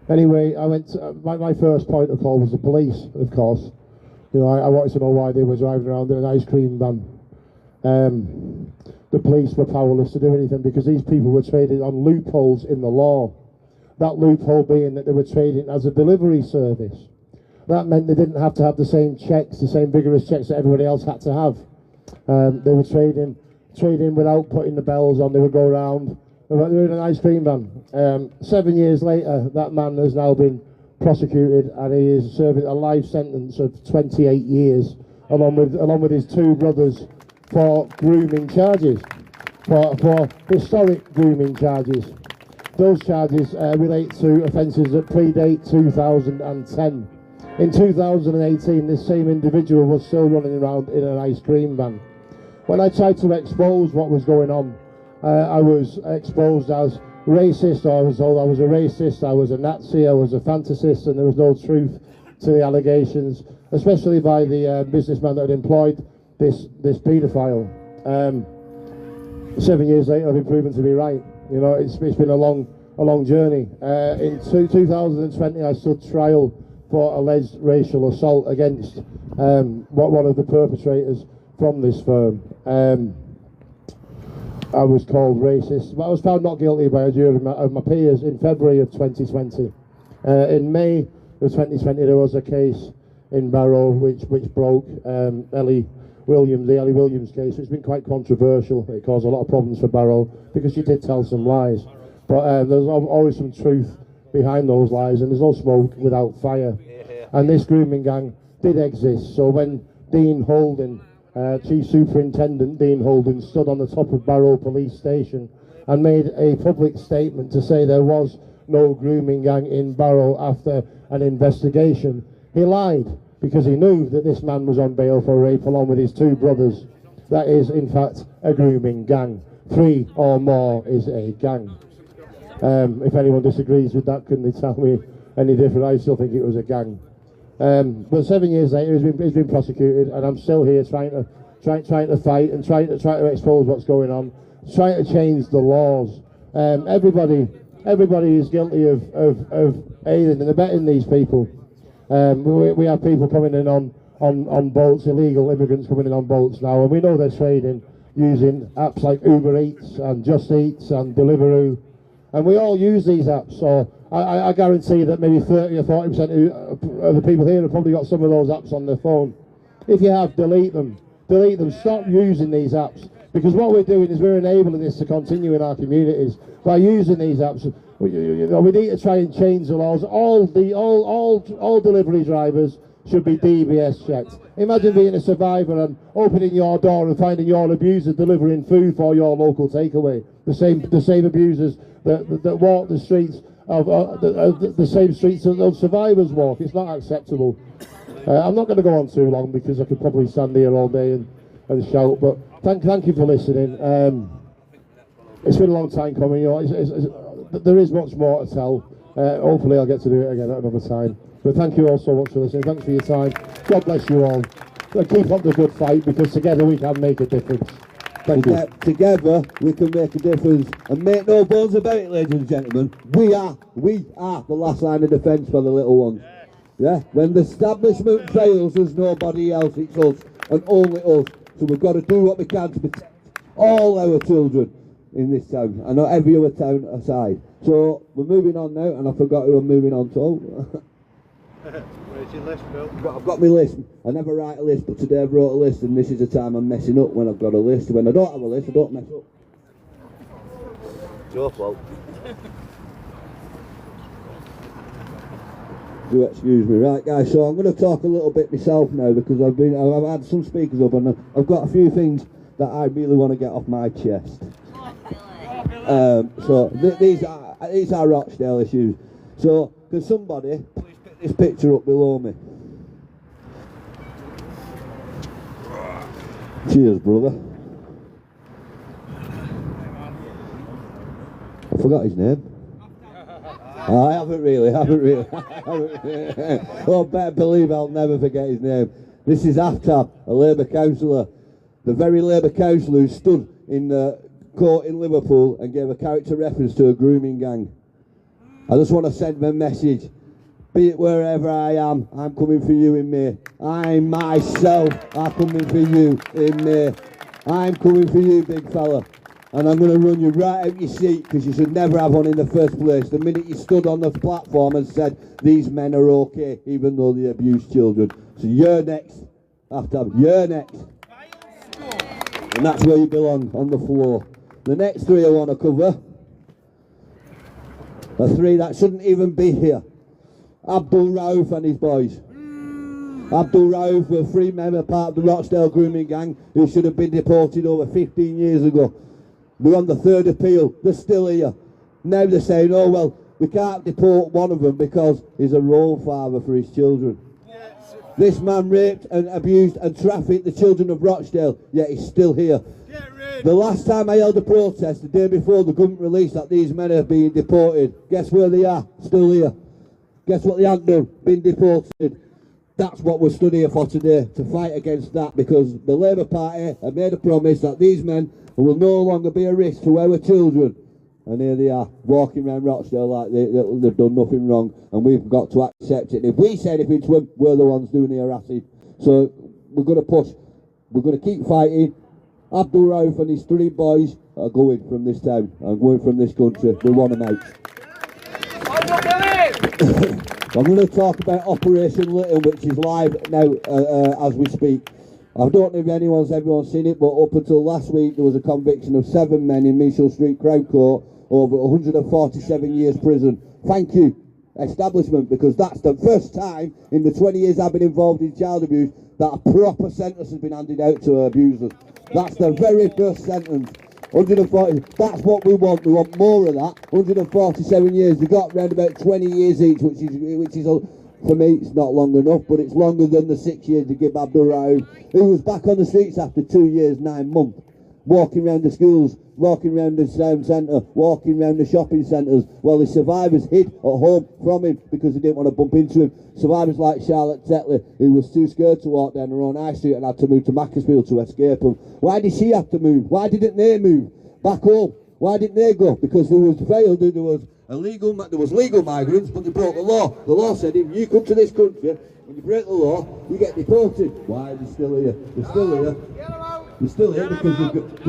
Anyway, I went. My first point of call was the police, of course. You know, I wanted to know why they were driving around in an ice cream van. The police were powerless to do anything because these people were trading on loopholes in the law. That loophole being that they were trading as a delivery service. That meant they didn't have to have the same checks, the same vigorous checks that everybody else had to have. They were trading without putting the bells on. They would go around. They were in an ice cream van. 7 years later, that man has now been prosecuted and he is serving a life sentence of 28 years along with his 2 brothers for grooming charges, for historic grooming charges. Those charges relate to offences that predate 2010. In 2018, this same individual was still running around in an ice cream van. When I tried to expose what was going on, I was exposed as racist. I was told I was a racist, I was a Nazi, I was a fantasist, and there was no truth to the allegations, especially by the businessman that had employed this paedophile. 7 years later, I've been proven to be right. You know, it's been a long journey. In 2020, I stood trial for alleged racial assault against one of the perpetrators from this firm. I was called racist, but I was found not guilty by a jury of my peers in February of 2020. In May of 2020, there was a case in Barrow which broke the Ellie Williams case. It's been quite controversial. It caused a lot of problems for Barrow because she did tell some lies. But there's always some truth behind those lies, and there's no smoke without fire. And this grooming gang did exist. So when Dean Holden, Chief Superintendent Dean Holden, stood on the top of Barrow Police Station and made a public statement to say there was no grooming gang in Barrow after an investigation, he lied, because he knew that this man was on bail for rape along with his 2 brothers. That is in fact a grooming gang. 3 or more is a gang. If anyone disagrees with that, can they tell me any different? I still think it was a gang. But 7 years later, he's been prosecuted, and I'm still here trying to fight and trying to expose what's going on, trying to change the laws. Everybody everybody is guilty of aiding and abetting these people. We have people coming in on boats, illegal immigrants coming in on boats now, and we know they're trading using apps like Uber Eats and Just Eats and Deliveroo, and we all use these apps. So I guarantee that maybe 30 or 40% of the people here have probably got some of those apps on their phone. If you have, delete them. Stop using these apps, because what we're doing is we're enabling this to continue in our communities by using these apps. We need to try and change the laws. All delivery drivers should be DBS checked. Imagine being a survivor and opening your door and finding your abuser delivering food for your local takeaway. The same abusers that walk the streets of the same streets that those survivors walk. It's not acceptable. I'm not going to go on too long because I could probably stand here all day and shout. But thank you for listening. It's been a long time coming. You know, there is much more to tell. Hopefully I'll get to do it again at another time. But thank you all so much for listening. Thanks for your time. God bless you all. And keep up the good fight, because together we can make a difference. Thank you. Together we can make a difference, and make no bones about it, ladies and gentlemen. We are the last line of defence for the little ones. Yeah. When the establishment fails, there's nobody else. It's us and only us. So we've got to do what we can to protect all our children in this town, and not every other town aside. So we're moving on now, and I forgot who I'm moving on to. Where's your list, Bill? I've got my list. I never write a list, but today I've wrote a list, and this is the time I'm messing up when I've got a list. When I don't have a list, I don't mess up. It's your fault. Do excuse me. Right, guys, so I'm going to talk a little bit myself now, because I've had some speakers up, and I've got a few things that I really want to get off my chest. So these are Rochdale issues. So can somebody please pick this picture up below me? Cheers, brother. I forgot his name. I haven't really. Oh, better believe I'll never forget his name. This is Aftab, a Labour councillor. The very Labour councillor who stood in the court in Liverpool and gave a character reference to a grooming gang. I just want to send them a message. Be it wherever I am, I'm coming for you in May. I myself are coming for you in May. I'm coming for you, big fella. And I'm going to run you right out your seat, because you should never have one in the first place. The minute you stood on the platform and said, these men are okay, even though they abuse children. So you're next, Aftab, you're next. And that's where you belong, on the floor. The next three I want to cover are three that shouldn't even be here. Abdul Rauf and his boys. Abdul Rauf were three members part of the Rochdale grooming gang who should have been deported over 15 years ago. They're on the third appeal. They're still here. Now they're saying, oh well, we can't deport one of them because he's a role father for his children. This man raped and abused and trafficked the children of Rochdale, yet he's still here. The last time I held a protest, the day before the government released that these men are being deported, guess where they are? Still here. Guess what they haven't done? Been deported. That's what we're stood here for today, to fight against that, because the Labour Party have made a promise that these men will no longer be a risk to our children. And here they are, walking around Rochdale like they've done nothing wrong, and we've got to accept it. And if we say anything to them, we're the ones doing the harassing. So we're going to push. We're going to keep fighting. Abdul Rauf and his three boys are going from this town and going from this country. We want them out. I'm going to talk about Operation Lytton, which is live now as we speak. I don't know if everyone's seen it, but up until last week there was a conviction of 7 men in Michel Street Crown Court over 147 years prison. Thank you, establishment, because that's the first time in the 20 years I've been involved in child abuse that a proper sentence has been handed out to abusers. That's the very first sentence. 140, that's what we want. We want more of that. 147 years. They got around about 20 years each, which is for me, it's not long enough, but it's longer than the 6 years to give Abdul Rauf, who was back on the streets after 2 years, 9 months, walking around the schools, walking around the town centre, walking around the shopping centres, while the survivors hid at home from him because they didn't want to bump into him. Survivors like Charlotte Tetley, who was too scared to walk down her own high street and had to move to Macclesfield to escape him. Why did she have to move? Why didn't they move back home? Why didn't they go? Because there was failed, there was There was legal migrants, but they broke the law. The law said if you come to this country and you break the law, you get deported. Why are they still here? They're still here. They're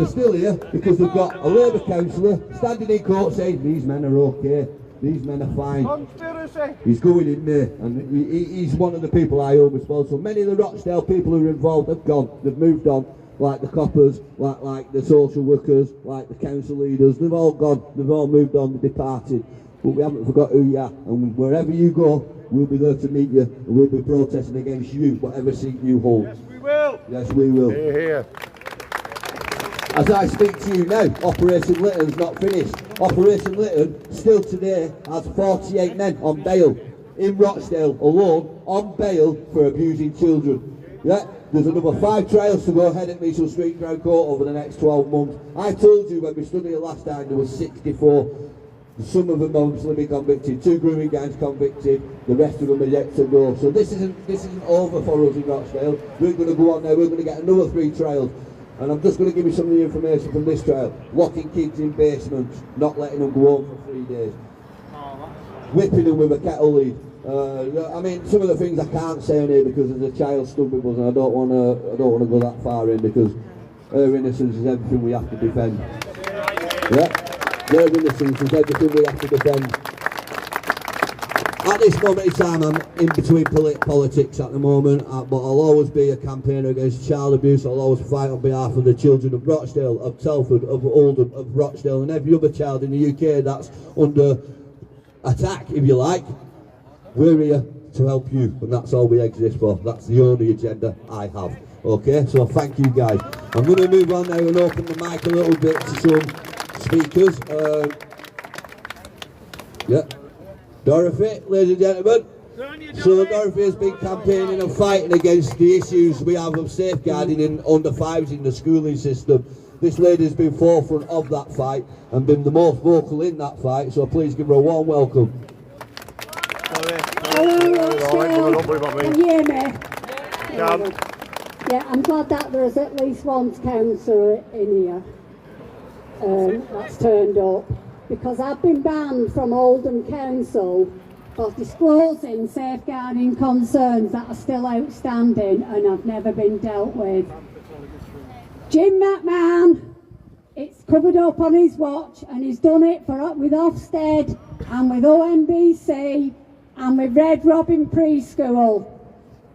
still here because they've got a Labour councillor standing in court saying these men are okay, these men are fine. Conspiracy. He's going in there, and he's one of the people I hold responsible. Many of the Rochdale people who are involved have gone. They've moved on. Like the coppers, like the social workers, like the council leaders, they've all gone, they've all moved on, they've departed. But we haven't forgot who you are, and wherever you go, we'll be there to meet you, and we'll be protesting against you, whatever seat you hold. Yes, we will. Yes, we will. Hear, hear. As I speak to you now, Operation Lytton's not finished. Operation Lytton, still today, has 48 men on bail, in Rochdale alone, on bail for abusing children. Yeah? There's another 5 trials to go ahead at Measle Street Crown Court over the next 12 months. I told you when we stood here last time there was 64. Some of them obviously been convicted, 2 grooming gangs convicted, the rest of them are yet to go. So this isn't over for us in Rochdale. We're going to go on now, we're going to get another 3 trials. And I'm just going to give you some of the information from this trial. Locking kids in basements, not letting them go home for 3 days. Whipping them with a kettle lead. I mean, some of the things I can't say on here because there's a child stood with us, and I don't want to go that far in because her innocence is everything we have to defend. Yeah, their innocence is everything we have to defend. At this moment in time, I'm in between politics at the moment, but I'll always be a campaigner against child abuse. I'll always fight on behalf of the children of Rochdale, of Telford, of Oldham, of Rochdale, and every other child in the UK that's under attack, if you like. We're here to help you, and that's all we exist for. That's the only agenda I have. Okay, so thank you guys. I'm going to move on now and open the mic a little bit to some speakers. Yeah, Dorothy, ladies and gentlemen. So Dorothy has been campaigning and fighting against the issues we have of safeguarding in under 5s in the schooling system. This lady has been forefront of that fight and been the most vocal in that fight, so please give her a warm welcome. Hello, Rochdale. Can you hear me? Yeah, I'm glad that there's at least one councillor in here that's turned up, because I've been banned from Oldham Council for disclosing safeguarding concerns that are still outstanding and have never been dealt with. Jim McMahon, it's covered up on his watch, and he's done it with Ofsted and with OMBC and with Red Robin Preschool.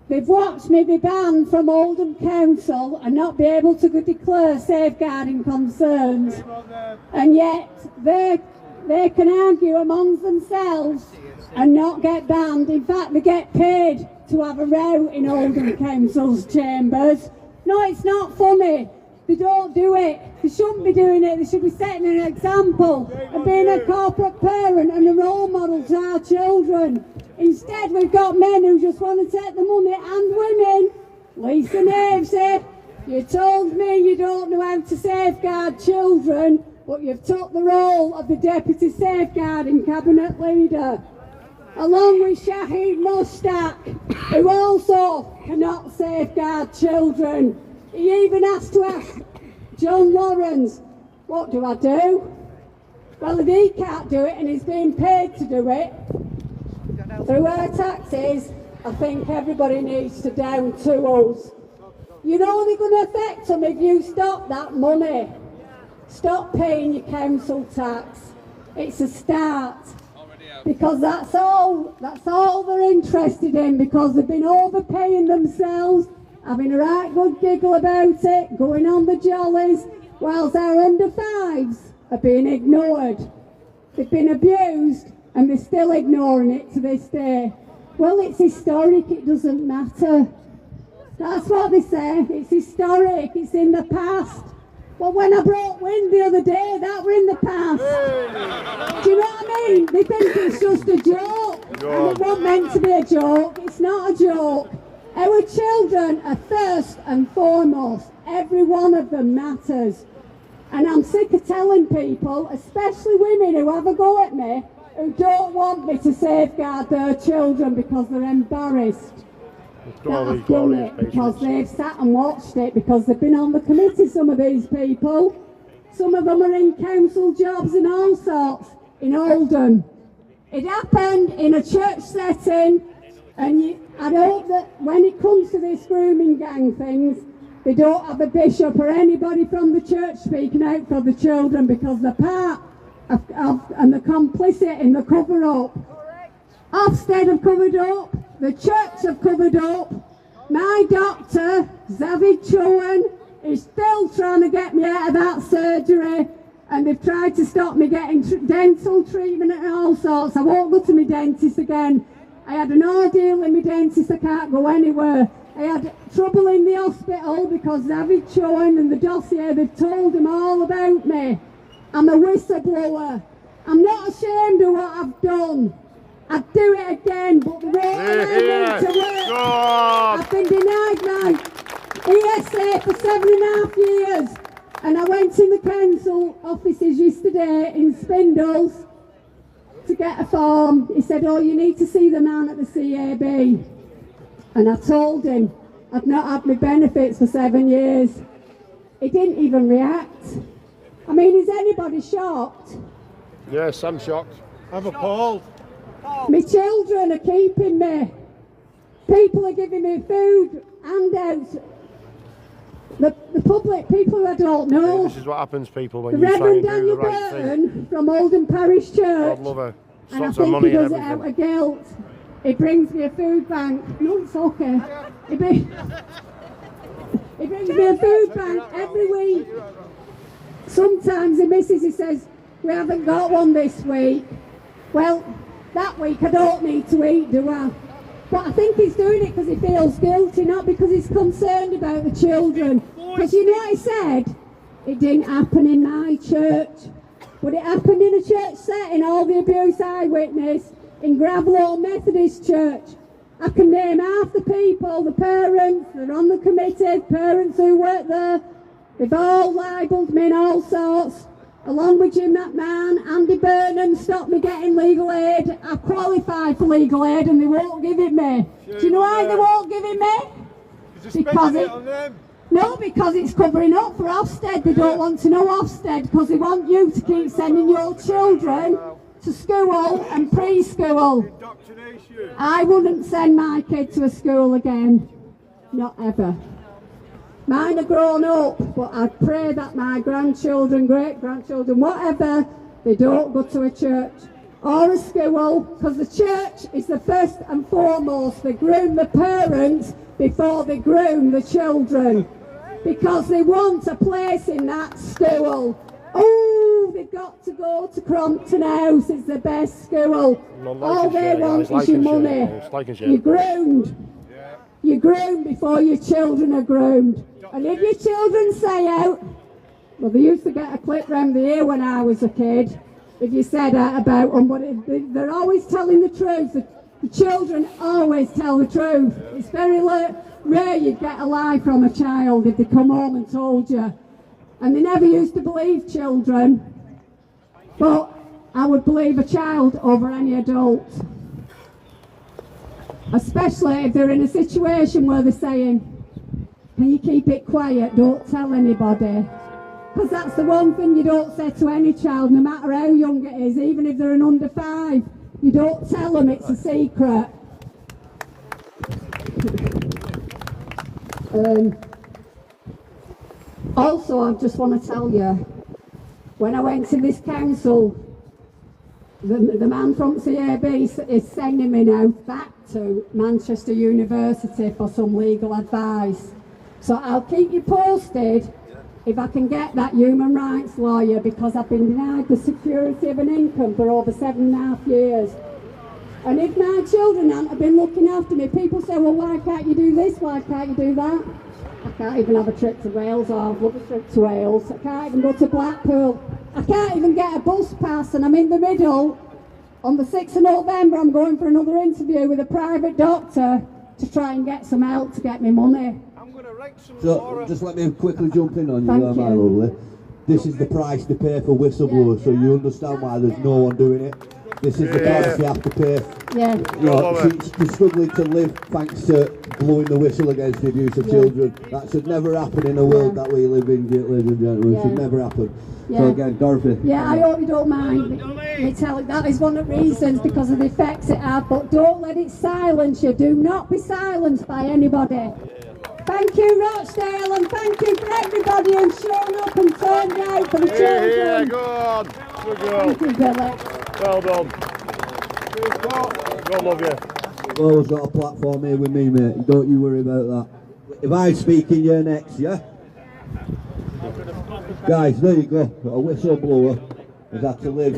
They've watched me be banned from Oldham Council and not be able to declare safeguarding concerns, and yet they can argue amongst themselves and not get banned. In fact, they get paid to have a row in Oldham Council's chambers. No, it's not funny. They don't do it. They shouldn't be doing it. They should be setting an example of being a corporate parent and a role model to our children. Instead, we've got men who just want to take the money, and women. Lisa Navesy, you told me you don't know how to safeguard children, but you've took the role of the Deputy Safeguarding Cabinet Leader, along with Shahid Mushtaq, who also cannot safeguard children. He even has to ask John Lawrence, what do I do? Well, if he can't do it and he's being paid to do it through our taxes, I think everybody needs to down tools. You know they're going to affect them if you stop that money. Stop paying your council tax. It's a start. Because that's all they're interested in, because they've been overpaying themselves, having a right good giggle about it, going on the jollies, whilst our under 5s are being ignored. They've been abused and they're still ignoring it to this day. Well, it's historic, it doesn't matter. That's what they say, it's historic, it's in the past. Well, when I brought wind the other day, that were in the past. Do you know what I mean? They think it's just a joke, and it wasn't meant to be a joke. It's not a joke. Our children are first and foremost. Every one of them matters. And I'm sick of telling people, especially women who have a go at me, who don't want me to safeguard their children because they're embarrassed that I've done it, because they've sat and watched it, because they've been on the committee, some of these people. Some of them are in council jobs and all sorts in Oldham. It happened in a church setting, and I'd hope that when it comes to this grooming gang things, they don't have a bishop or anybody from the church speaking out for the children, because they're part of and they're complicit in the cover-up. Ofsted have covered up, the church have covered up, my doctor, David Chowan, is still trying to get me out of that surgery, and they've tried to stop me getting dental treatment and all sorts. I won't go to my dentist again. I had an ordeal in my dentist, I can't go anywhere. I had trouble in the hospital because David Chowan and the dossier, they've told him all about me. I'm a whistleblower. I'm not ashamed of what I've done. I'd do it again, but they won't allow me to work. I've been denied my ESA for 7.5 years, and I went in the council offices yesterday in Spindles to get a form. He said, oh, you need to see the man at the CAB. And I told him I've not had my benefits for 7 years. He didn't even react. I mean, is anybody shocked? Yes, I'm shocked. I'm appalled. My children are keeping me. People are giving me food, handouts. The public, people I don't know. This is what happens, people, when the you try and Reverend do the Daniel right Burton thing. From Oldham Parish Church. God love her. And I Lots of think money he and does it everything. out of guilt. He brings me a food bank. No, it's okay. He brings me a food bank every week. Sometimes he misses, he says, we haven't got one this week. Well, that week I don't need to eat, do I? But I think he's doing it because he feels guilty, not because he's concerned about the children. Because you know what he said? It didn't happen in my church. But it happened in a church setting, all the abuse I witnessed, in Gravelhall Methodist Church. I can name half the people, the parents, they're on the committee, parents who work there. They've all libelled me in all sorts. Along with Jim McMahon, Andy Burnham stopped me getting legal aid. I qualified for legal aid and they won't give it me. Do you know why they won't give it me? Because it's covering up for Ofsted. They don't want to know Ofsted because they want you to keep sending your children to school and preschool. I wouldn't send my kid to a school again. Not ever. Mine are grown up, but I pray that my grandchildren, great-grandchildren, whatever, they don't go to a church or a school, because the church is the first and foremost. They groom the parents before they groom the children, because they want a place in that school. Oh, they've got to go to Crompton House, it's the best school. All they want is your money. You're groomed. You're groomed before your children are groomed. And if your children say out, well, they used to get a clip round the ear when I was a kid, if you said out about them, but they're always telling the truth. The children always tell the truth. It's very rare you'd get a lie from a child if they come home and told you. And they never used to believe children, but I would believe a child over any adult. Especially if they're in a situation where they're saying, can you keep it quiet, don't tell anybody. Because that's the one thing you don't say to any child, no matter how young it is, even if they're an under 5. You don't tell them, it's a secret. Also, I just want to tell you, when I went to this council, the man from CAB is sending me now back to Manchester University for some legal advice. So I'll keep you posted if I can get that human rights lawyer, because I've been denied the security of an income for over 7.5 years. And if my children hadn't been looking after me, people say, well, why can't you do this, why can't you do that? I can't even have a trip to Wales, or I've loved a trip to Wales. I can't even go to Blackpool. I can't even get a bus pass, and I'm in the middle. On the 6th of November, I'm going for another interview with a private doctor to try and get some help to get me money. So, just let me quickly jump in on you, my lovely. This is the price to pay for whistleblowers, so you understand why there's no one doing it. This is the price you have to pay. Yeah. You know, she's struggling to live thanks to blowing the whistle against the abuse of children. That should never happen in a world that we live in, ladies and gentlemen. It should never happen. So again, Dorothy. Yeah, I hope you don't mind me telling. That is one of the reasons, because of the effects it had, but don't let it silence you. Do not be silenced by anybody. Thank you, Rochdale, and thank you for everybody who's shown up and turned out for the children. Yeah, go on. Good girl. Thank you, Billy. Well done. God love you. You've always got a platform here with me, mate. Don't you worry about that. If I speak in your next, yeah? Guys, there you go. A whistleblower has had to live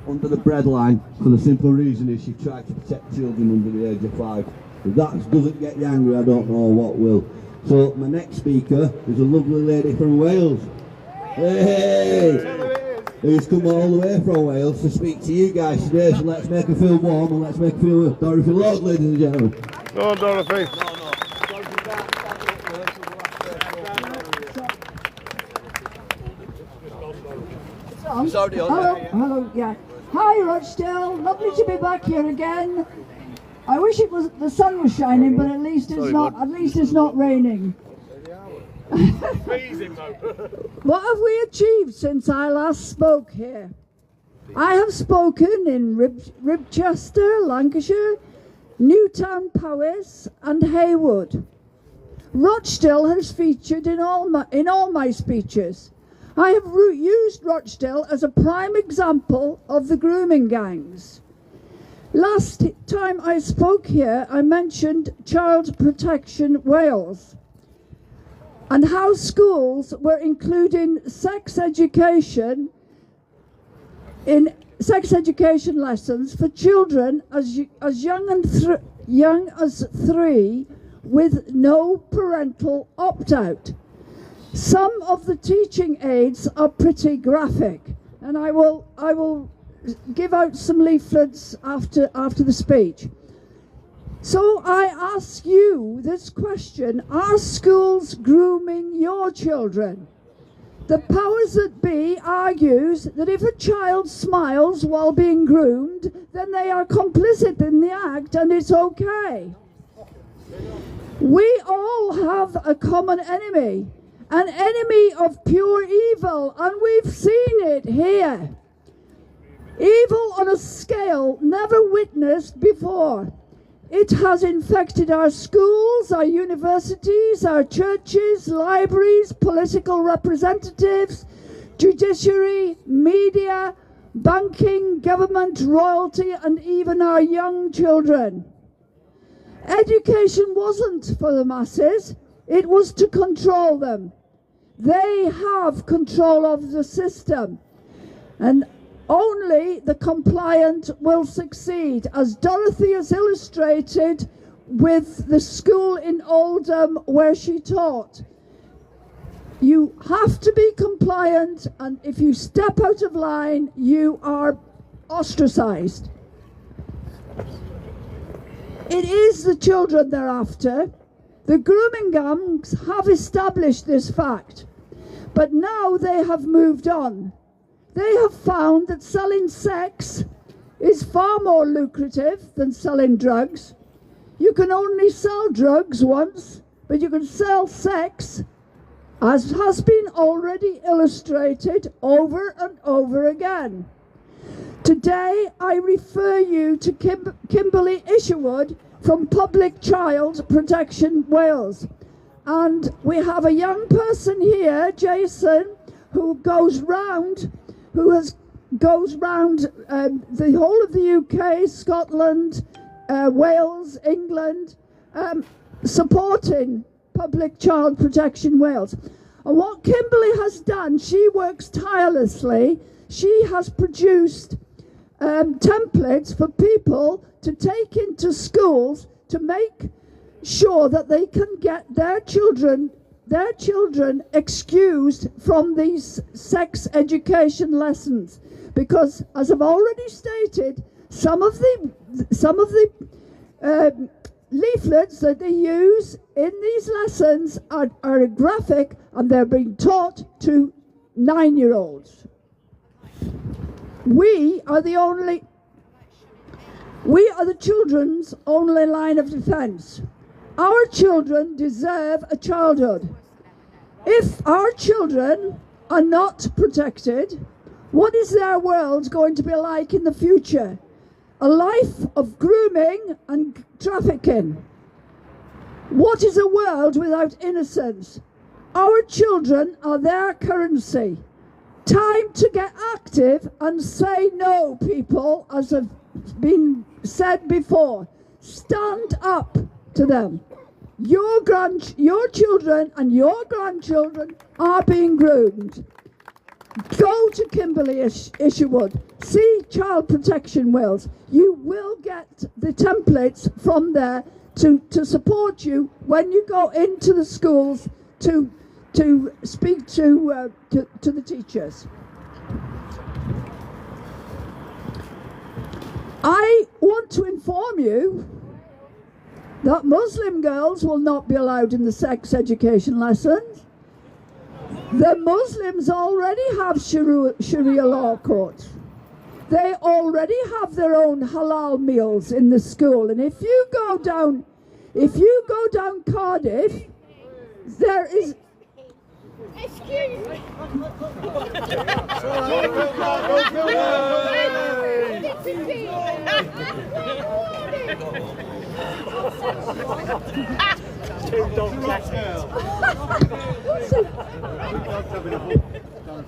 under the breadline for the simple reason is she tried to protect children under the age of 5. If that doesn't get you angry, I don't know what will. So my next speaker is a lovely lady from Wales. Hey! Who's come all the way from Wales to speak to you guys today, so let's make her feel warm and let's make her feel Dorothy Lord, ladies and gentlemen. Go on, Dorothy. It's already on. Hello, yeah. Hi, Rochdale. Lovely to be back here again. I wish it was the sun was shining, but at least it's not. At least it's not raining. What have we achieved since I last spoke here? I have spoken in Ribchester, Lancashire, Newtown, Powys, and Haywood. Rochdale has featured in all my speeches. I have used Rochdale as a prime example of the grooming gangs. Last time I spoke here, I mentioned Child Protection Wales and how schools were including sex education lessons for children as young as 3 with no parental opt-out. Some of the teaching aids are pretty graphic, and I will give out some leaflets after the speech. So I ask you this question: are schools grooming your children? The powers that be argues that if a child smiles while being groomed, then they are complicit in the act and it's okay. We all have a common enemy, an enemy of pure evil, and we've seen it here. Evil on a scale never witnessed before. It has infected our schools, our universities, our churches, libraries, political representatives, judiciary, media, banking, government, royalty, and even our young children. Education wasn't for the masses, it was to control them. They have control of the system, and only the compliant will succeed, as Dorothy has illustrated with the school in Oldham where she taught. You have to be compliant, and if you step out of line, you are ostracized. It is the children they're after. The grooming gangs have established this fact, but now they have moved on. They have found that selling sex is far more lucrative than selling drugs. You can only sell drugs once, but you can sell sex, as has been already illustrated over and over again. Today, I refer you to Kimberly Isherwood from Public Child Protection Wales. And we have a young person here, Jason, who goes round the whole of the UK, Scotland, Wales, England, supporting Public Child Protection Wales. And what Kimberly has done, she works tirelessly. She has produced templates for people to take into schools to make sure that they can get their children excused from these sex education lessons, because, as I've already stated, some of the leaflets that they use in these lessons are graphic, and they're being taught to 9-year-olds. We are the only We are the children's only line of defence. Our children deserve a childhood. If our children are not protected, what is their world going to be like in the future? A life of grooming and trafficking. What is a world without innocence? Our children are their currency. Time to get active and say no, people, as have been said before. Stand up to them. Your children and your grandchildren are being groomed. Go to Kimberley Isherwood. See Child Protection Wales. You will get the templates from there to support you when you go into the schools to speak to the teachers. I want to inform you that Muslim girls will not be allowed in the sex education lessons. The Muslims already have Sharia law courts. They already have their own halal meals in the school. And if you go down Cardiff, there is. Excuse me.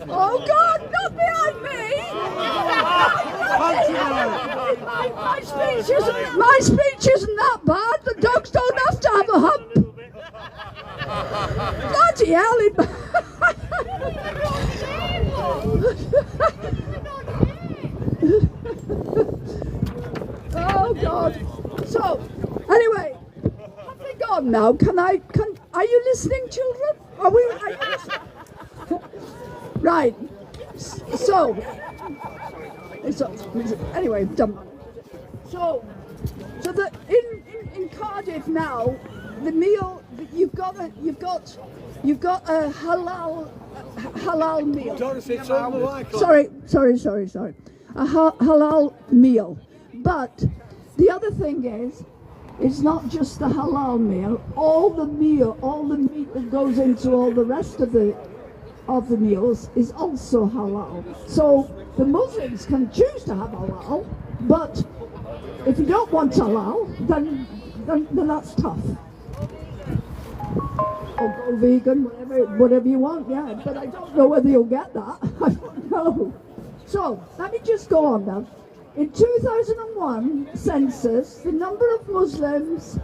Oh God, not behind me! My speech isn't that bad. The dogs don't have to have a hump. Bloody hell! Oh God. So, anyway, have they gone now? Are you listening, children? Are you listening? Right. So, anyway, done. So in Cardiff now, the meal you've got a halal meal. Sorry. A halal meal. But the other thing is, it's not just the halal meal. All the meat that goes into all the rest of the meals is also halal. So the Muslims can choose to have halal, but if you don't want halal, then that's tough. Or go vegan, whatever you want, yeah. But I don't know whether you'll get that. I don't know. So let me just go on now. In 2001 census, the number of Muslims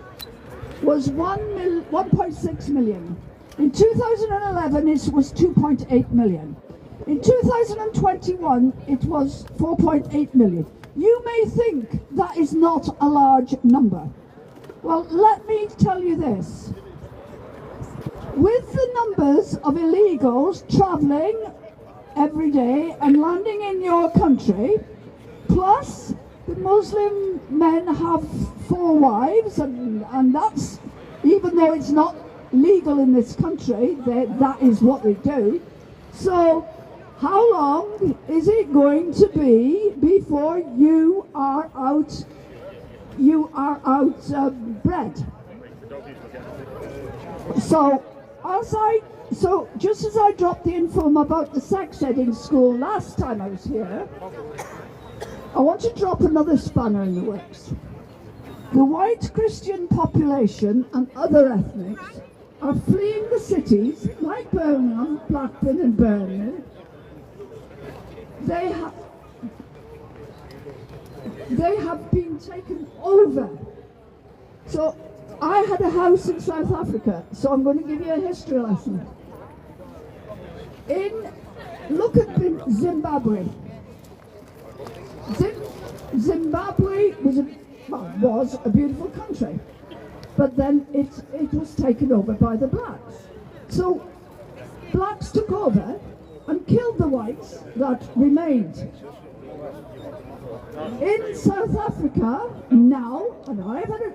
was 1.6 million. In 2011, it was 2.8 million. In 2021, it was 4.8 million. You may think that is not a large number. Well, let me tell you this. With the numbers of illegals travelling every day and landing in your country, plus the Muslim men have 4 wives, and that's, even though it's not legal in this country, that is what they do. So how long is it going to be before you are out bred? So just as I dropped the info about the sex ed in school last time I was here, I want to drop another spanner in the works. The white Christian population and other ethnics are fleeing the cities like Birmingham, Blackburn and Birmingham. They have been taken over. So I had a house in South Africa, so I'm going to give you a history lesson. Look at Zimbabwe. Zimbabwe was a beautiful country, but then it was taken over by the blacks. So blacks took over and killed the whites that remained. In South Africa now, and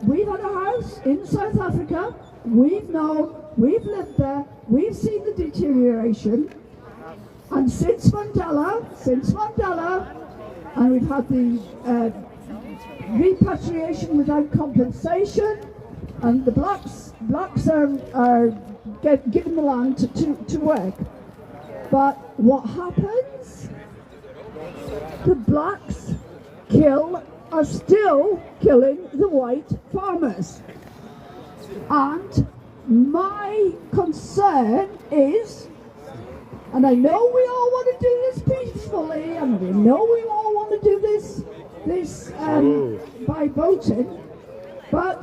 we've had a house in South Africa. We've lived there. We've seen the deterioration, and since Mandela, and we've had the repatriation without compensation, and the blacks are given the land to work. But what happens? The blacks are still killing the white farmers. And my concern is, and I know we all want to do this peacefully, and we know we all want to do this by voting, but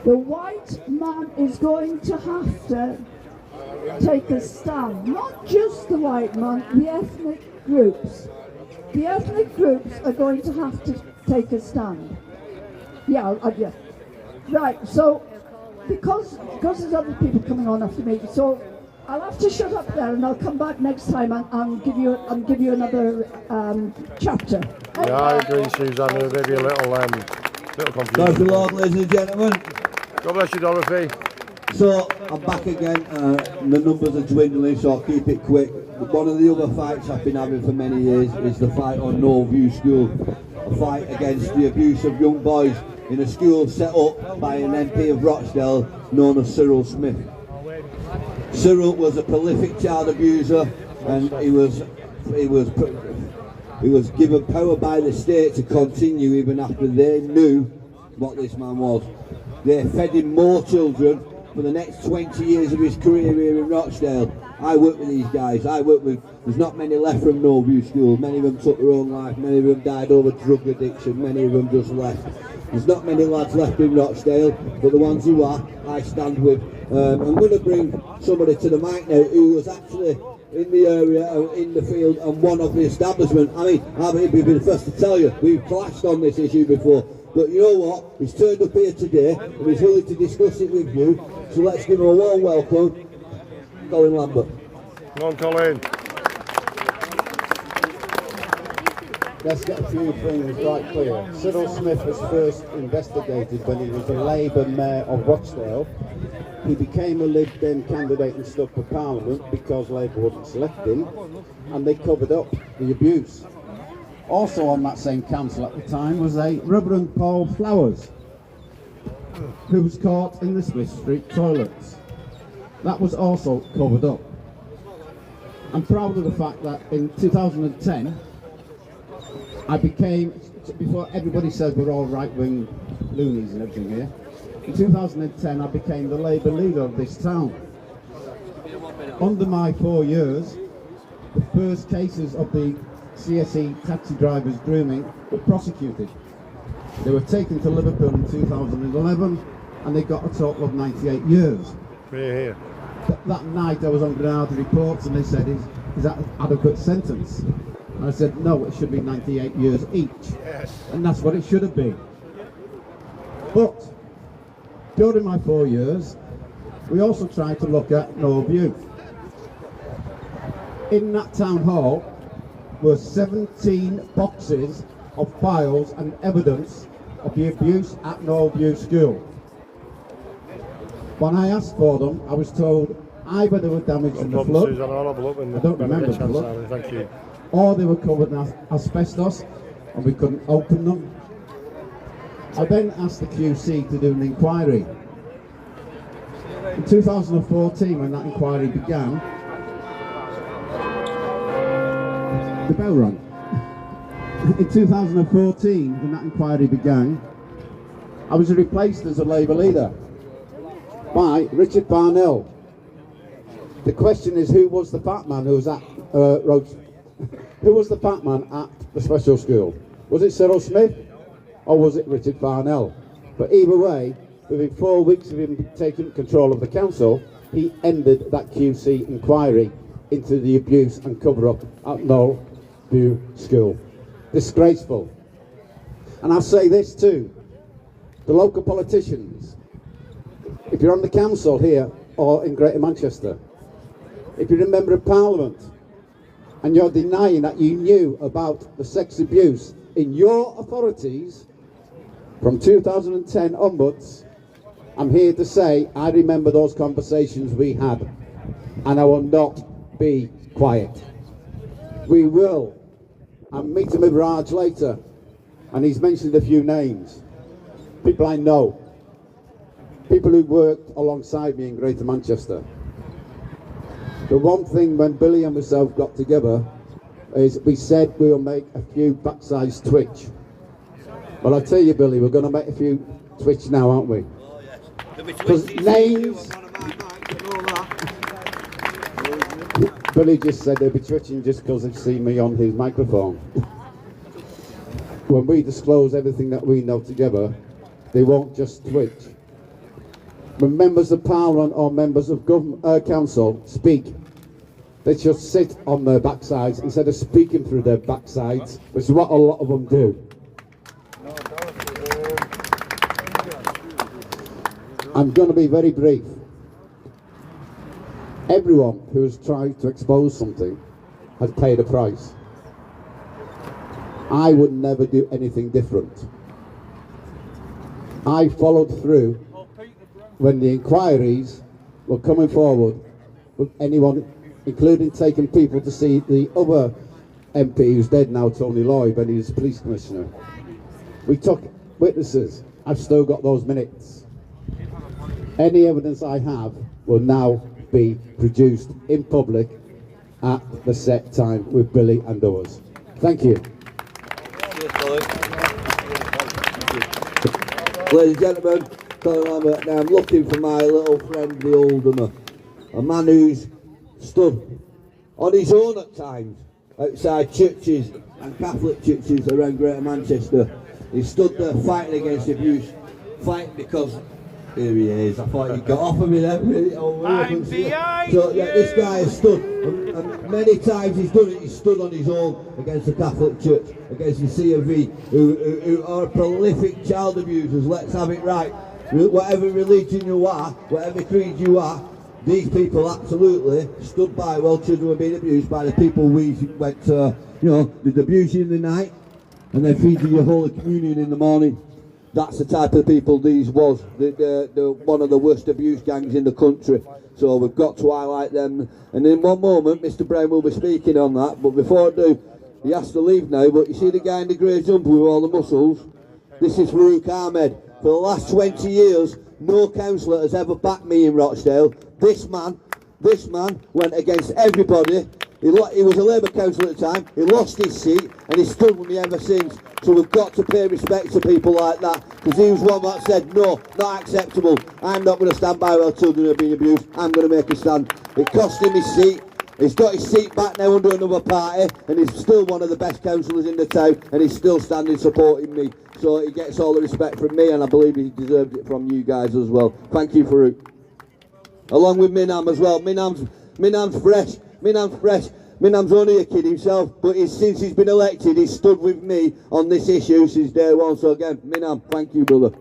the white man is going to have to take a stand. Not just the white man, the ethnic groups. The ethnic groups are going to have to take a stand. Yeah. Right, so because there's other people coming on after me, so I'll have to shut up there, and I'll come back next time and give you another chapter. Yeah, I agree, Suzanne. There may be a little confusion. Thank you, Lord, ladies and gentlemen. God bless you, Dorothy. So I'm back again. The numbers are dwindling, so I'll keep it quick. One of the other fights I've been having for many years is the fight on No View School, a fight against the abuse of young boys in a school set up by an MP of Rochdale known as Cyril Smith. Cyril was a prolific child abuser, and he was given power by the state to continue even after they knew what this man was. They fed him more children for the next 20 years of his career here in Rochdale. I work with these guys. There's not many left from No View School. Many of them took their own life. Many of them died over drug addiction. Many of them just left. There's not many lads left in Rochdale, but the ones who are, I stand with. I'm going to bring somebody to the mic now who was actually in the area, in the field, and one of the establishment. I mean, I'll be the first to tell you, we've clashed on this issue before, but you know what? He's turned up here today, and he's willing to discuss it with you, so let's give him a warm welcome. Colin Lambert. Come on, Colin. Let's get a few things right clear. Cyril Smith was first investigated when he was the Labour Mayor of Rochdale. He became a Lib Dem candidate and stuck for Parliament because Labour wouldn't select him, and they covered up the abuse. Also on that same council at the time was a Reverend Paul Flowers, who was caught in the Smith Street toilets. That was also covered up. I'm proud of the fact that in 2010, I became, before everybody says we're all right-wing loonies and everything here, in 2010 I became the Labour leader of this town. Under my 4 years, the first cases of the CSE taxi drivers grooming were prosecuted. They were taken to Liverpool in 2011 and they got a total of 98 years. Here. That night I was on Granada reports and they said, is that an adequate sentence? And I said, no, it should be 98 years each. Yes. And that's what it should have been. But during my 4 years, we also tried to look at No View. In that town hall were 17 boxes of files and evidence of the abuse at No View School. When I asked for them, I was told either they were damaged in the flood, I don't remember the flood, thank you, or they were covered in asbestos and we couldn't open them. I then asked the QC to do an inquiry. In 2014, when that inquiry began, the bell rang. In 2014, when that inquiry began, I was replaced as a Labour leader by Richard Parnell. The question is, who was the fat man who was at who was the fat man at the special school? Was it Cyril Smith or was it Richard Parnell? But either way, within 4 weeks of him taking control of the council, he ended that QC inquiry into the abuse and cover-up at No View School. Disgraceful. And I'll say this too, the local politicians, if you're on the council here or in Greater Manchester, if you're a member of Parliament and you're denying that you knew about the sex abuse in your authorities from 2010 onwards, I'm here to say I remember those conversations we had and I will not be quiet. We will, I'm meeting with Raj later, and he's mentioned a few names. People I know. People who worked alongside me in Greater Manchester. The one thing when Billy and myself got together is we said we'll make a few backsides twitch. Well, I tell you, Billy, we're going to make a few twitch now, aren't we? Oh, yes. Because names... Billy just said they'll be twitching just because they've seen me on his microphone. When we disclose everything that we know together, they won't just twitch. When members of Parliament or members of council speak, they should sit on their backsides instead of speaking through their backsides, which is what a lot of them do. I'm going to be very brief. Everyone who has tried to expose something has paid a price. I would never do anything different. I followed through when the inquiries were coming forward with anyone, including taking people to see the other MP who's dead now, Tony Lloyd, when he was police commissioner. We took witnesses. I've still got those minutes. Any evidence I have will now be produced in public at the set time with Billy and others. Thank you. Ladies and gentlemen, now I'm looking for my little friend, the Alderman, a man who's stood on his own at times outside churches and Catholic churches around Greater Manchester. He stood there fighting against abuse, fighting because, here he is, I thought he got off of me there. I'm behind you. So yeah, this guy has stood, and many times he's done it, he's stood on his own against the Catholic Church, against the CFV, who are prolific child abusers. Let's have it right. Whatever religion you are, whatever creed you are, these people absolutely stood by while children were being abused by the people we went to, they'd abuse you in the night and then feed you your Holy Communion in the morning. That's the type of people these was, one of the worst abuse gangs in the country. So we've got to highlight them. And in one moment, Mr. Brown will be speaking on that. But before I do, he has to leave now. But you see the guy in the grey jumper with all the muscles? This is Farouk Ahmed. For the last 20 years, no councillor has ever backed me in Rochdale. This man went against everybody. He was a Labour councillor at the time, he lost his seat and he's stood with me ever since. So we've got to pay respect to people like that, because he was one that said, no, not acceptable. I'm not going to stand by while children are being abused, I'm going to make a stand. It cost him his seat, he's got his seat back now under another party, and he's still one of the best councillors in the town, and he's still standing supporting me. So he gets all the respect from me, and I believe he deserved it from you guys as well. Thank you, Farouk. Along with Minam as well. Minam's fresh. Minam's only a kid himself, but since he's been elected, he's stood with me on this issue since day one. So again, Minam, thank you, brother.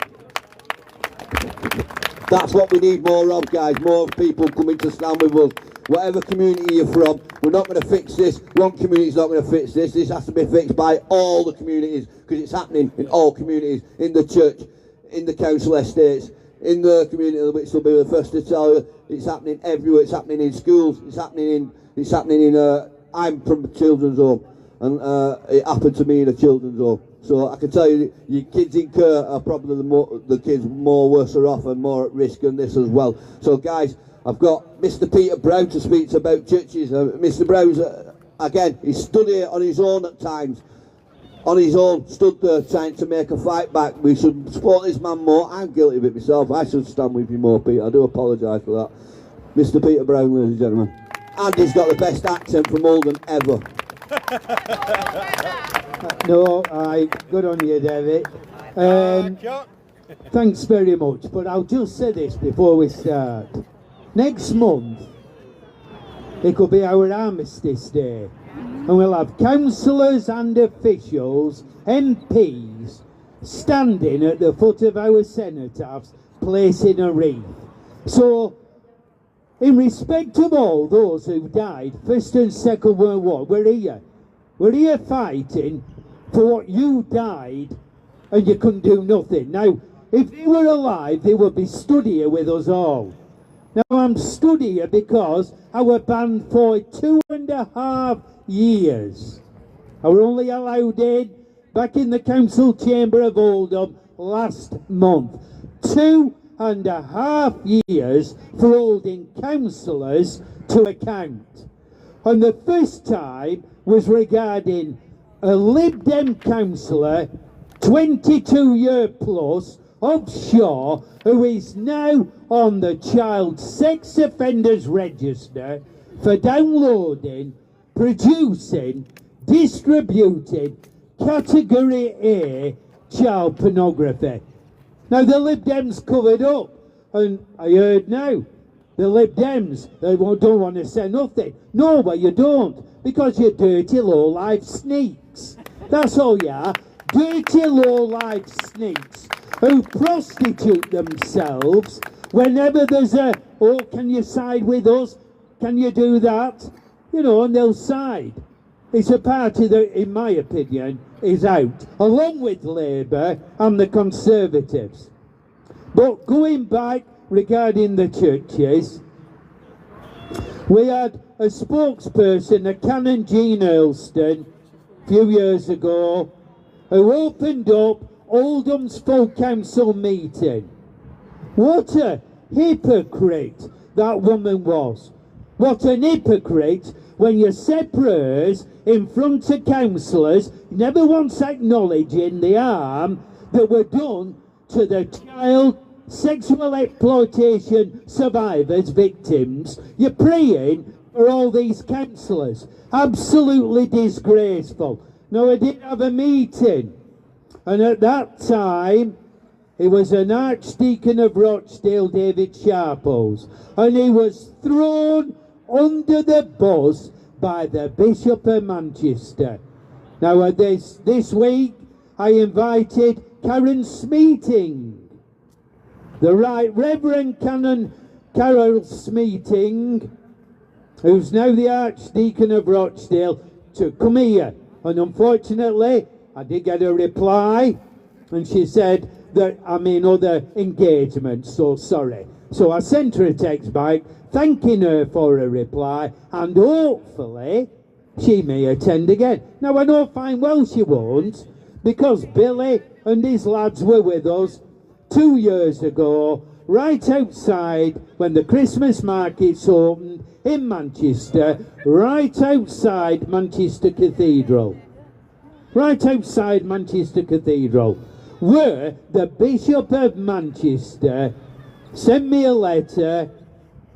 That's what we need more of, guys. More people coming to stand with us. Whatever community you're from, we're not going to fix this. One community's not going to fix this. This has to be fixed by all the communities, because it's happening in all communities, in the church, in the council estates, in the community, which will be the first to tell you. It's happening everywhere. It's happening in schools. It's happening in. I'm from a children's home, and it happened to me in a children's home. So I can tell you, your kids in Kerr are probably the kids more worse off and more at risk than this as well. So guys, I've got Mr. Peter Brown to speak to about churches. Mr. Brown's again, he stood here on his own at times. On his own, stood there trying to make a fight back. We should support this man more. I'm guilty of it myself. I should stand with you more, Peter. I do apologise for that. Mr. Peter Brown, ladies and gentlemen. And he's got the best accent from Oldham ever. No, good on you, David. Thanks very much, but I'll just say this before we start. Next month, it could be our Armistice Day, and we'll have councillors and officials, MPs, standing at the foot of our cenotaphs, placing a wreath. So, in respect of all those who died, First and Second World War, we're here. We're here fighting for what you died, and you couldn't do nothing. Now, if they were alive, they would be stood here with us all. Now, I'm stood here because I was banned for 2.5 years. I were only allowed in back in the council chamber of Oldham last month. 2.5 years for holding councillors to account. And the first time was regarding a Lib Dem councillor, 22-year plus, offshore, who is now on the child sex offenders register for downloading, producing, distributing category A child pornography. Now the Lib Dems covered up, and I heard now the Lib Dems, they don't want to say nothing. No, but you don't, because you're dirty low-life sneaks. That's all you are, dirty low-life sneaks who prostitute themselves whenever there's a, oh, can you side with us? Can you do that? You know, and they'll side. It's a party that, in my opinion, is out, along with Labour and the Conservatives. But going back regarding the churches, we had a spokesperson, a Canon Jean Earlston, a few years ago, who opened up Oldham's full council meeting. What a hypocrite that woman was. What an hypocrite when you say prayers in front of councillors, never once acknowledging the harm that were done to the child sexual exploitation survivors, victims. You're praying for all these councillors. Absolutely disgraceful. Now, I did have a meeting, and at that time, he was an Archdeacon of Rochdale, David Sharples, and he was thrown under the bus by the Bishop of Manchester. Now, this week, I invited Karen Smeating, the Right Reverend Canon Carol Smeating, who's now the Archdeacon of Rochdale, to come here. And unfortunately, I did get a reply, and she said that I'm in other engagements, so sorry. So I sent her a text back, thanking her for a reply, and hopefully she may attend again. Now, I know fine well she won't, because Billy and his lads were with us 2 years ago, right outside when the Christmas markets opened in Manchester, right outside Manchester Cathedral. Right outside Manchester Cathedral, where the Bishop of Manchester sent me a letter.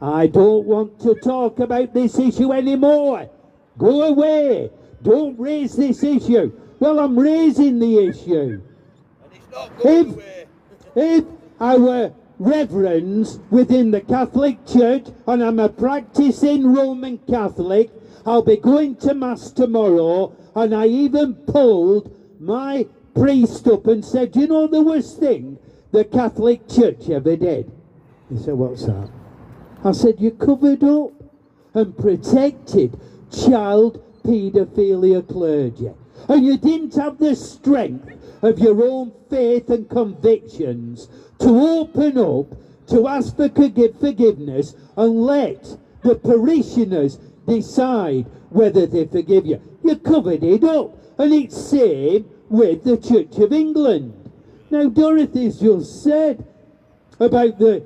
I don't want to talk about this issue anymore. Go away. Don't raise this issue. Well, I'm raising the issue. If our reverends within the Catholic Church, and I'm a practicing Roman Catholic, I'll be going to Mass tomorrow, and I even pulled my priest up and said, you know the worst thing the Catholic Church ever did? He said, what's that? I said, you covered up and protected child paedophilia clergy. And you didn't have the strength of your own faith and convictions to open up, to ask for forgiveness and let the parishioners decide whether they forgive you. You covered it up. And it's same with the Church of England. Now, Dorothy's just said about the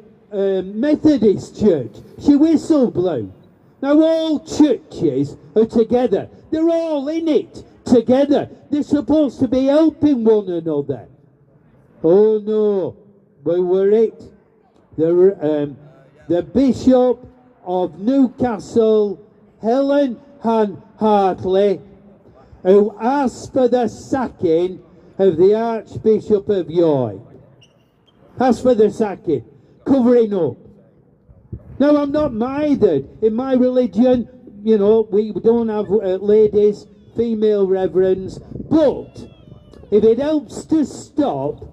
Methodist Church. She whistle blew. Now, all churches are together. They're all in it together. They're supposed to be helping one another. Oh no, we were it. The Bishop of Newcastle, Helen Han Hartley, who asked for the sacking of the Archbishop of York. Asked for the sacking, covering up. Now, I'm not mithered. In my religion, you know, we don't have ladies, female reverends, but if it helps to stop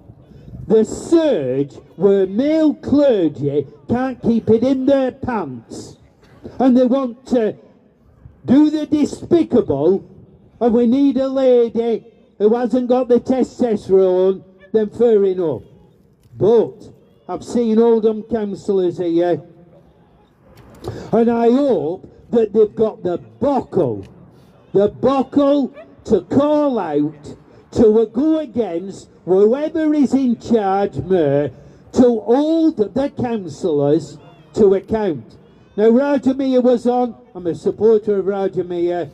the surge where male clergy can't keep it in their pants and they want to do the despicable, and we need a lady who hasn't got the testosterone, then fair enough. But I've seen Oldham councillors here, and I hope that they've got the buckle to call out to go against whoever is in charge more, to hold the councillors to account. Now Roger Meyer was on, I'm a supporter of Roger Meyer,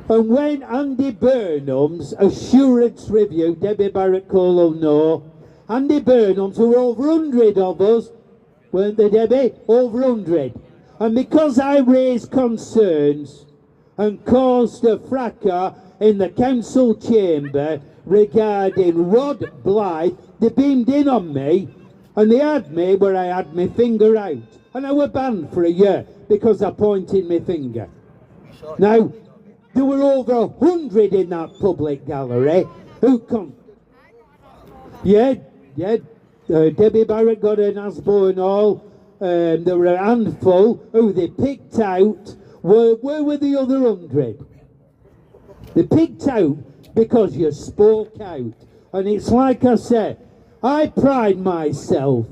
and when Andy Burnham's assurance review, Debbie Barrett-Cole will know, Andy Burnham's, who were over 100 of us, weren't they, Debbie? Over 100. And because I raised concerns and caused a fracas in the council chamber regarding Rod Blythe, they beamed in on me and they had me where I had my finger out. And I was banned for a year because I pointed my finger. Now, there were over 100 in that public gallery who come. Debbie Barrett got an Asborn Hall. There were a handful who they picked out. Where were the other 100? They picked out because you spoke out. And it's like I said, I pride myself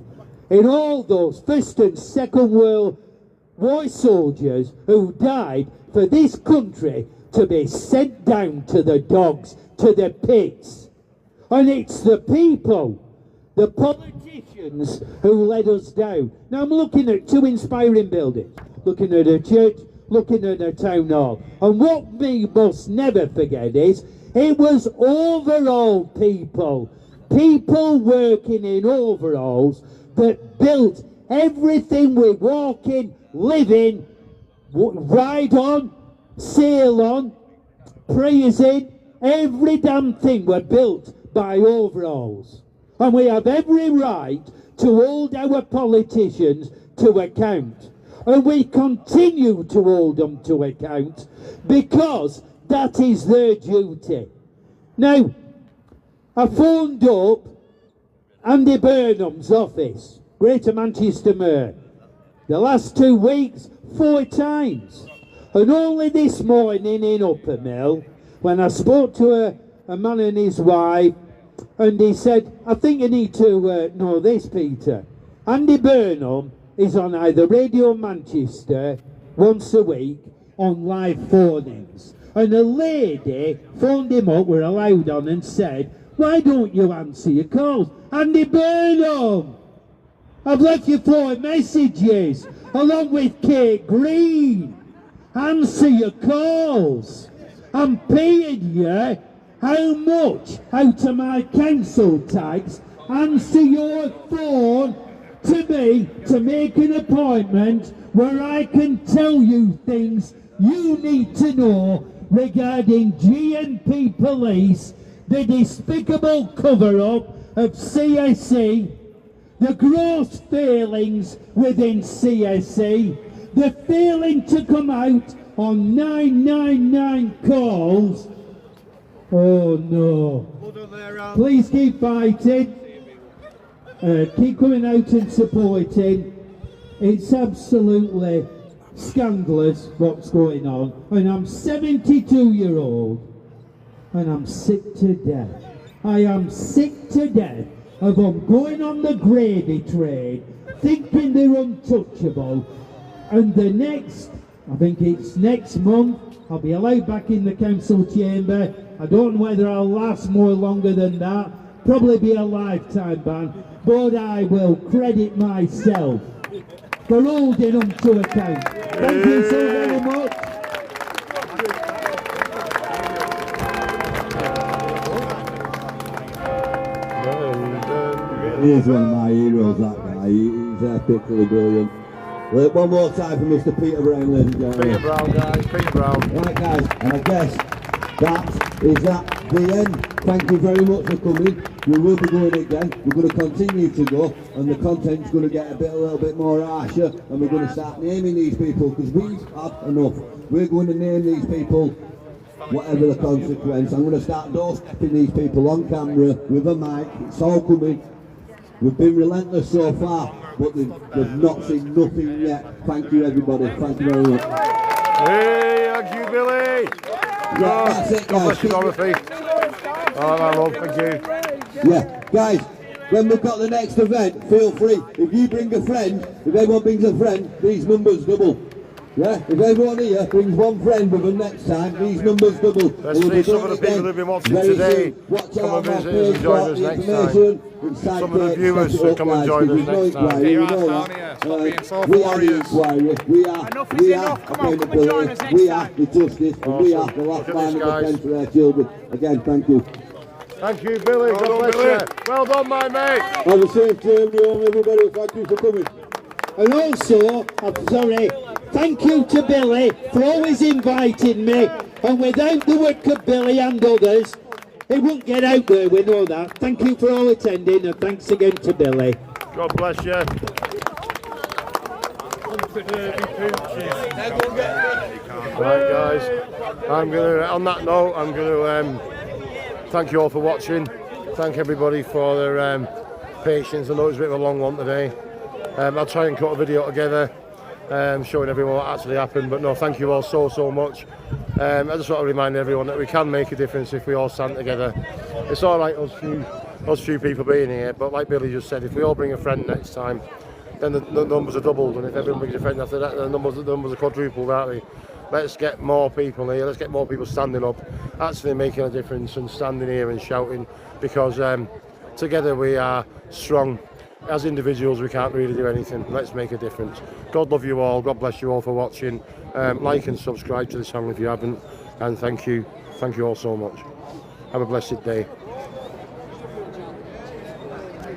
in all those First and Second World War soldiers who died for this country to be sent down to the dogs, to the pits. And it's the people, the politicians, who let us down. Now I'm looking at two inspiring buildings, looking at a church, looking at a town hall. And what we must never forget is, it was overall people working in overalls that built everything we walk in, live in, ride on, sail on, praise in, every damn thing were built by overalls. And we have every right to hold our politicians to account. And we continue to hold them to account because that is their duty. Now, I phoned up Andy Burnham's office, Greater Manchester Mayor, the last 2 weeks, 4 times. And only this morning in Uppermill, when I spoke to a man and his wife, and he said, I think you need to know this, Peter. Andy Burnham is on either Radio Manchester once a week on live phone-ins. And a lady phoned him up, we're allowed on, and said, why don't you answer your calls? Andy Burnham! I've left you 4 messages, along with Kate Green. Answer your calls. I'm paying you how much out of my council tax. Answer your phone to me to make an appointment where I can tell you things you need to know regarding GMP Police, the despicable cover-up of CSE, the gross failings within CSE, the failing to come out on 999 calls. Oh no. Please keep fighting. Keep coming out and supporting. It's absolutely scandalous what's going on. And I'm 72-year-old and I'm sick to death. I am sick to death of them going on the gravy train, thinking they're untouchable. And the next, I think it's next month, I'll be allowed back in the council chamber. I don't know whether I'll last more longer than that. Probably be a lifetime ban. But I will credit myself for holding them to account. Thank you so very much. He's one of my heroes, that guy. He's epically brilliant. One more time for Mr. Peter Brown, ladies and gentlemen. Peter Brown, guys, Peter Brown. Right, guys, and I guess that is at the end. Thank you very much for coming. We will be going again. We're going to continue to go, and the content's going to get a little bit more harsher, and we're going to start naming these people, because we've had enough. We're going to name these people, whatever the consequence. I'm going to start doorstepping these people on camera with a mic. It's all coming. We've been relentless so far, but they've not seen nothing yet. Thank you, everybody. Thank you very much. Hey, thank you, Billy. Yeah, that's it, God bless guys. you, Dorothy. Oh, my love, thank you. Yeah, guys, when we've got the next event, feel free. If you bring a friend, if everyone brings a friend, these numbers double. Yeah, if everyone here brings one friend with them next time, these numbers double. Let's see some of the people who've been watching today. Come and visit us and join us next time. Some of the viewers should come and join us next time. Get your ass down here. Stop being soulful warriors. Enough is enough. Come on, come and join us next time. We are the justice, and we are the last line of defence for our children. Again, thank you. Thank you, Billy. God bless you. Well done, my mate. Have a safe journey home, everybody. Thank you for coming. And also, I'm sorry, thank you to Billy for always inviting me. And without the work of Billy and others, it wouldn't get out there, we know that. Thank you for all attending, and thanks again to Billy. God bless you. Right, guys. On that note, I'm going to thank you all for watching. Thank everybody for their patience. I know it's a bit of a long one today. I'll try and cut a video together showing everyone what actually happened, but no, thank you all so much. I just want to remind everyone that we can make a difference if we all stand together. It's all right us few people being here, but like Billy just said, if we all bring a friend next time, then the numbers are doubled, and if everyone brings a friend after that, the numbers are quadrupled, aren't they? Let's get more people here, let's get more people standing up, actually making a difference and standing here and shouting, because together we are strong. As individuals, we can't really do anything. Let's make a difference. God love you all. God bless you all for watching. Like and subscribe to the channel if you haven't. And thank you all so much. Have a blessed day.